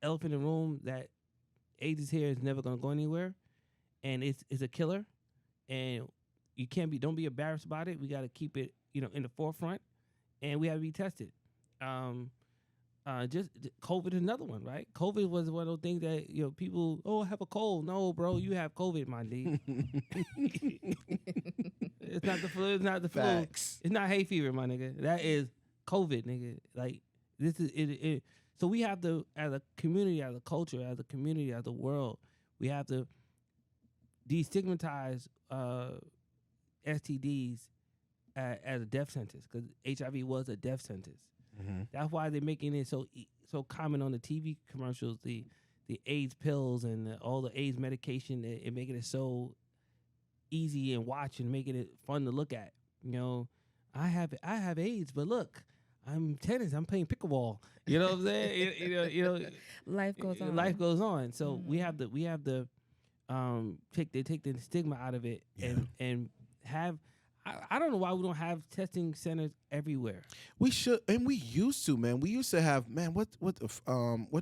C: elephant in the room that AIDS is here, is never going to go anywhere, and it's a killer, and don't be embarrassed about it. We got to keep it, in the forefront, and we have to be tested. Just COVID is another one, right? COVID was one of those things that people, I have a cold. No, bro, you have COVID, my D. It's not the flu. It's not the
A: Facts.
C: flu. It's not hay fever, my nigga. That is COVID, nigga. Like this is it. So we have to, as a community, as a culture, as a community, as a world, we have to destigmatize STDs as a death sentence, because HIV was a death sentence. Mm-hmm. That's why they're making it so common on the TV commercials, the AIDS pills and all the AIDS medication, and making it so easy and watch and making it fun to look at. I have AIDS, but look, I'm tennis. I'm playing pickleball. You know what I'm saying?
B: Life goes on.
C: Life goes on. So we have to take the stigma out of it and have. I don't know why we don't have testing centers everywhere.
A: We should, and we used to, man. We used to have, man. What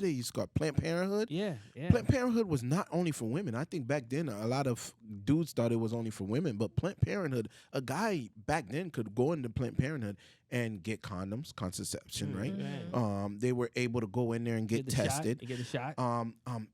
A: they used to call Planned Parenthood?
C: Yeah.
A: Planned Parenthood was not only for women. I think back then a lot of dudes thought it was only for women, but Planned Parenthood, a guy back then could go into Planned Parenthood and get condoms, contraception, right?
C: Mm-hmm.
A: They were able to go in there and get tested.
C: Get a shot.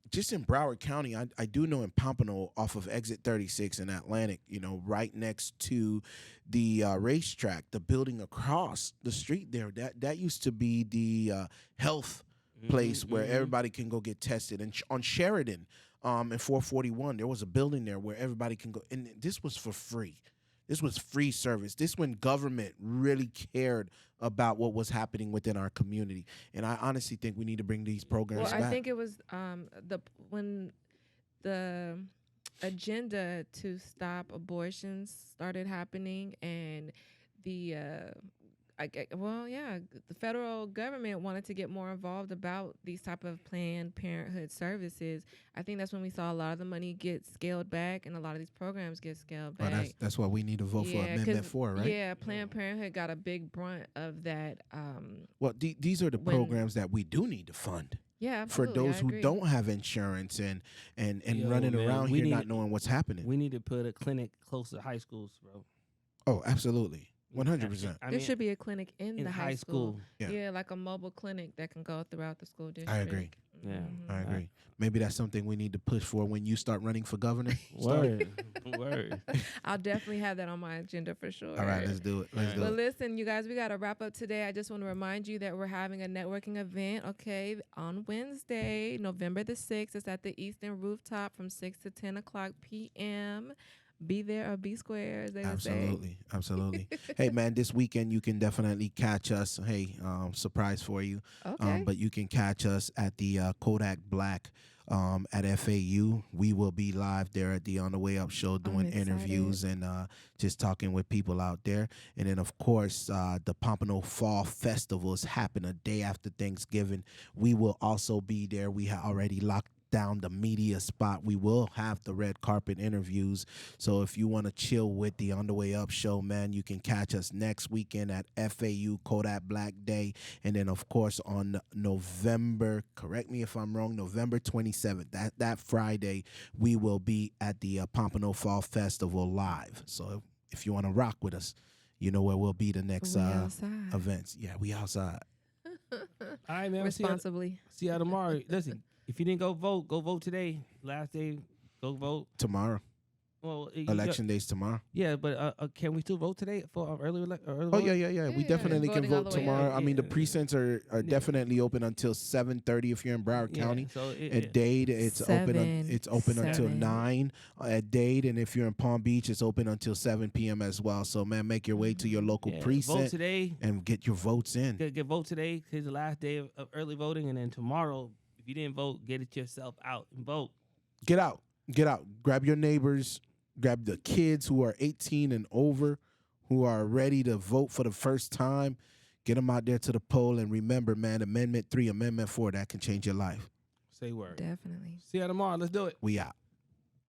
A: Just in Broward County, I do know in Pompano off of Exit 36 in Atlantic, right next to the racetrack, the building across the street there, that used to be the health place where everybody can go get tested. And on Sheridan, in 441, there was a building there where everybody can go. And this was for free. This was free service. This when government really cared about what was happening within our community. And I honestly think we need to bring these programs back.
B: I think it was when the agenda to stop abortions started happening, and the federal government wanted to get more involved about these type of Planned Parenthood services. I think that's when we saw a lot of the money get scaled back and a lot of these programs get scaled back.
A: Oh, that's why we need to vote for Amendment 4, right?
B: Yeah, Planned Parenthood got a big brunt of that.
A: Well, these are the programs that we do need to fund.
B: Yeah,
A: absolutely. For those who don't have insurance and running around here not knowing what's happening.
C: We need to put a clinic close to high schools, bro.
A: Oh, absolutely. 100%.
B: There should be a clinic in the high school.
A: Yeah,
B: like a mobile clinic that can go throughout the school district.
A: I agree.
C: Yeah,
A: I agree. Maybe that's something we need to push for when you start running for governor.
C: Word.
B: I'll definitely have that on my agenda for sure.
A: All right, let's do it.
B: Well, listen, you guys, we got to wrap up today. I just want to remind you that we're having a networking event, on Wednesday, November the 6th. It's at the Eastern Rooftop from 6 to 10 o'clock p.m. Be there or be square, as they would say.
A: Absolutely. Hey, man, this weekend you can definitely catch us. Hey, surprise for you.
B: Okay.
A: But you can catch us at the Kodak Black at FAU. We will be live there at the On the Way Up show doing interviews and just talking with people out there. And then, of course, the Pompano Fall Festival is happening a day after Thanksgiving. We will also be there. We have already locked down the media spot. We will have the red carpet interviews. So if you want to chill with the On the Way Up show, man, you can catch us next weekend at FAU Kodak Black Day. And then, of course, on November, correct me if I'm wrong, November 27th, that Friday, we will be at the Pompano Fall Festival live. So if you want to rock with us, you know where we'll be the next events. Yeah, we outside.
C: All right, man.
B: Responsibly.
C: See y'all tomorrow. Listen. If you didn't go vote today. Last day, go vote.
A: Tomorrow.
C: Well,
A: election day's tomorrow.
C: Yeah, but can we still vote today for early vote?
A: Yeah. We definitely can vote tomorrow. I mean, the precincts are definitely open until 7:30 if you're in Broward County.
C: So
A: at Dade, it's open until 9 at Dade, and if you're in Palm Beach, it's open until 7 p.m. as well. So, man, make your way to your local precinct
C: vote today
A: and get your votes in.
C: Get vote today. Here's the last day of early voting, and then tomorrow, if you didn't vote, get it yourself out and vote.
A: Get out. Grab your neighbors. Grab the kids who are 18 and over, who are ready to vote for the first time. Get them out there to the poll. And remember, man, Amendment 3, Amendment 4, that can change your life.
C: Say word.
B: Definitely.
C: See you tomorrow. Let's do it.
A: We out.